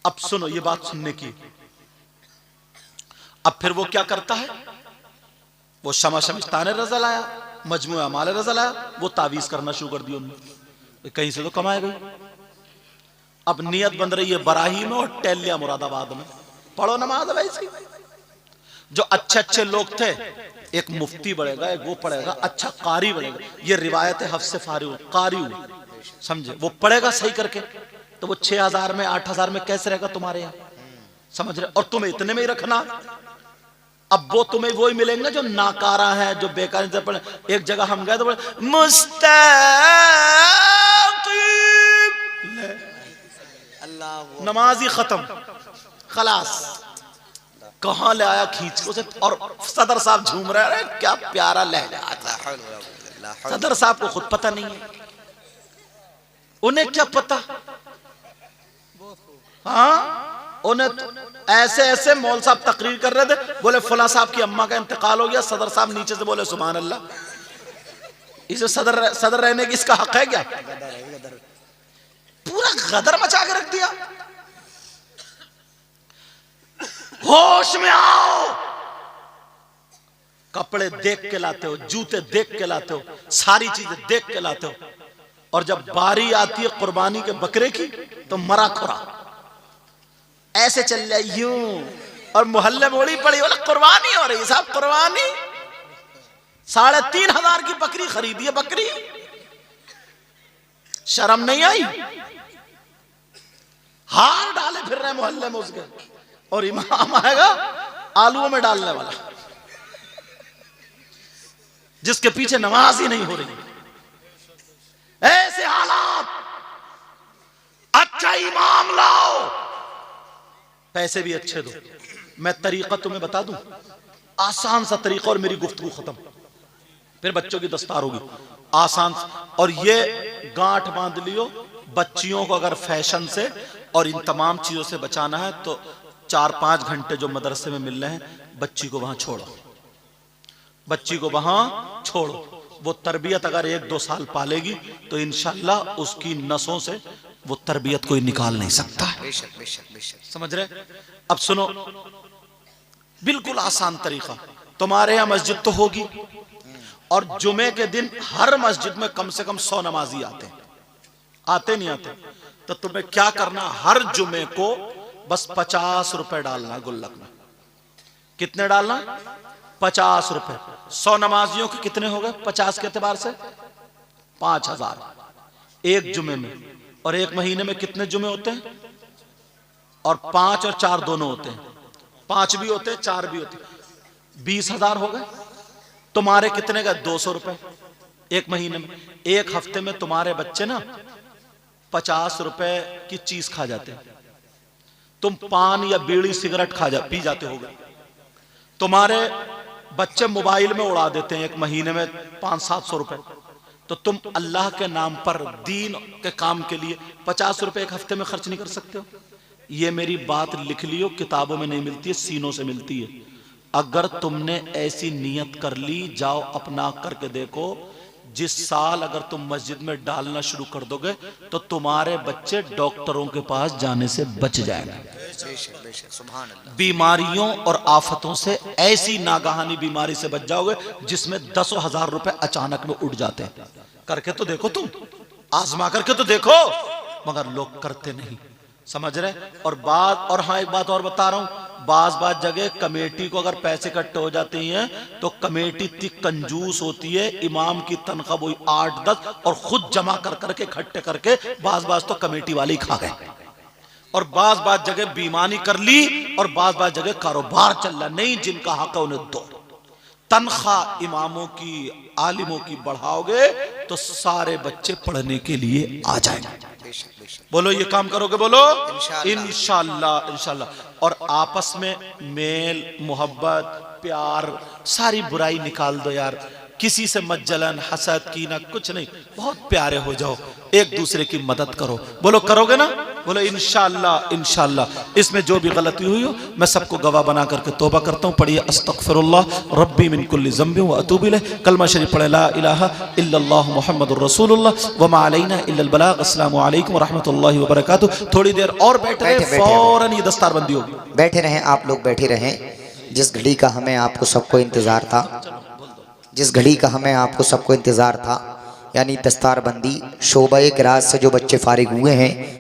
अब सुनो, ये बात सुनने की। अब फिर वो क्या करता है, वो शमा शमिस्ताने रजा लाया, मजमुआ अमाले रजा लाया, वो तावीज करना शुरू कर दिया उन्होंने, कहीं से तो कमाए गई। अब नियत बन रही है बराही में और टेलिया मुरादाबाद में, पढ़ो नमाज वैसी। जो अच्छे अच्छे लोग थे, एक मुफ्ती बढ़ेगा, एक वो पढ़ेगा, अच्छा कारी बढ़ेगा, ये रिवायत है हफ्स फारी कारी समझे, वो पढ़ेगा सही करके, तो वो 6,000 में 8,000 में कैसे रहेगा तुम्हारे यहाँ, समझ रहे? और तुम्हें इतने में ही रखना। अब वो तुम्हें वही मिलेंगे जो नाकारा है, जो बेकार से पढ़े। एक जगह हम गए तो बोले मुस्तकीम, अल्लाह, नमाज ही खत्म, खलास। कहां ले आया खींच को से, और सदर साहब झूम रहे हैं, क्या प्यारा लहजा। सदर साहब को खुद पता नहीं है, उन्हें क्या पता। हाँ, उन्हें ऐसे ऐसे मौल साहब तकरीर कर रहे थे, बोले फला साहब की अम्मा का इंतकाल हो गया, सदर साहब नीचे से बोले सुभान अल्लाह। इसे सदर रहने की इसका हक है क्या? पूरा गदर मचा के रख दिया। होश में आओ, कपड़े देख के लाते हो, जूते देख के लाते हो, सारी चीजें देख के लाते हो, और जब बारी आती है कुर्बानी के बकरे की तो मरा खुरा ऐसे चल जाए यूं, और मोहल्ले में ओड़ी पड़ी, बोला कुर्बानी हो रही साहब, कुर्बानी 3,500 की बकरी खरीदी है, बकरी, शर्म नहीं आई? हार डाले फिर रहे मोहल्ले में उसके, और इमाम आएगा आलूओं में डालने वाला, जिसके पीछे नमाज ही नहीं हो रही। ऐसे हालात, अच्छा इमाम लाओ, पैसे भी अच्छे दो। मैं तरीका तुम्हें बता दूं, आसान सा तरीका, और मेरी गुफ्तगू खत्म, फिर बच्चों की दस्तार होगी आसान। और ये गांठ बांध लियो, बच्चियों को अगर फैशन से और इन तमाम चीजों से बचाना है तो 4-5 घंटे जो मदरसे में मिल रहे हैं, बच्ची को वहां छोड़ो, बच्ची को वहां छोड़ो। वो तरबियत अगर 1-2 साल पालेगी तो इंशाल्लाह उसकी नसों से वो तरबियत कोई निकाल नहीं सकता है। बेशक बेशक बेशक। समझ रहे? अब सुनो, बिल्कुल आसान तरीका। तुम्हारे यहाँ मस्जिद तो होगी, और जुमे के दिन हर मस्जिद में कम से कम 100 नमाजी आते हैं, आते नहीं आते? तो तुम्हें क्या करना, हर जुमे को बस 50 रुपए डालना गुल्लक में। कितने डालना? 50 रुपए। 100 नमाजियों के कितने हो गए 50 के एतबार से? 5,000 एक जुमे में। और एक महीने में कितने जुमे होते हैं? और 5 और 4 दोनों होते हैं, 5 भी होते हैं 4 भी होते हैं, 20,000 हो गए। तुम्हारे कितने का? 200 रुपए एक महीने में। एक हफ्ते में तुम्हारे बच्चे ना 50 रुपए की चीज खा जाते हैं, तुम पान या बीड़ी सिगरेट पी जाते होगे, तुम्हारे बच्चे मोबाइल में उड़ा देते हैं एक महीने में 500-700 रुपए, तो तुम अल्लाह के नाम पर दीन के काम के लिए 50 रुपए एक हफ्ते में खर्च नहीं कर सकते हो? ये मेरी बात लिख लियो, किताबों में नहीं मिलती है, सीनों से मिलती है। अगर तुमने ऐसी नियत कर ली, जाओ अपना करके देखो, जिस साल अगर तुम मस्जिद में डालना शुरू कर दोगे तो तुम्हारे बच्चे डॉक्टरों के पास जाने से बच जाएंगे। बीमारियों और आफतों से, ऐसी नागाहानी बीमारी से बच जाओगे जिसमें 10,000 रुपए अचानक में उड़ जाते हैं। करके तो देखो, तुम आजमा करके तो देखो, मगर लोग करते नहीं, समझ रहे? और हाँ, एक बात और बता रहा हूं, बाज जगह कमेटी को अगर पैसे इकट्ठे हो जाते हैं तो कमेटी इतनी कंजूस होती है, इमाम की तनख्वाह वही 8-10 और खुद जमा कर करके इकट्ठे करके बाज तो कमेटी वाले ही खा गए। और बाज जगह बेईमानी कर ली और बाज जगह कारोबार चल रहा, नहीं जिनका हक है उन्हें दो। तनख्वाह इमामों की, आलिमों की बढ़ाओगे तो सारे बच्चे पढ़ने के लिए आ जाएंगे। बोलो ये काम करोगे? बोलो इंशाअल्लाह, इंशाअल्लाह। और आपस में मेल, मोहब्बत, प्यार, सारी बुराई निकाल दो यार। किसी से मत जलन, हसद, कीना कुछ नहीं, बहुत प्यारे हो जाओ, एक दूसरे की मदद करो। बोलो करोगे ना? बोलो इंशाअल्लाह, इंशाअल्लाह। इसमें जो भी गलती हुई हो मैं सबको गवाह बना करके तौबा करता हूँ। पढ़िए अस्तगफिरुल्लाह रब्बी मिन कुल्ली ज़ंबिन व अतूबु इलैह। कलमा शरीफ पढ़े ला इलाहा इल्लल्लाह मुहम्मदुर रसूलुल्लाह व मा अलैना इल्लल बलाग। अस्सलामु अलैकुम व रहमतुल्लाहि व बरकातुहू। थोड़ी देर और बैठे रहे, फौरन ये दस्तारबंदी होगी। बैठे रहें आप लोग, बैठे रहें। जिस घड़ी का हमें आपको सबको इंतजार था, जिस घड़ी का हमें आपको सबको इंतजार था, यानी दस्तारबंदी, शोबा क़िराअत से जो बच्चे फारिग हुए हैं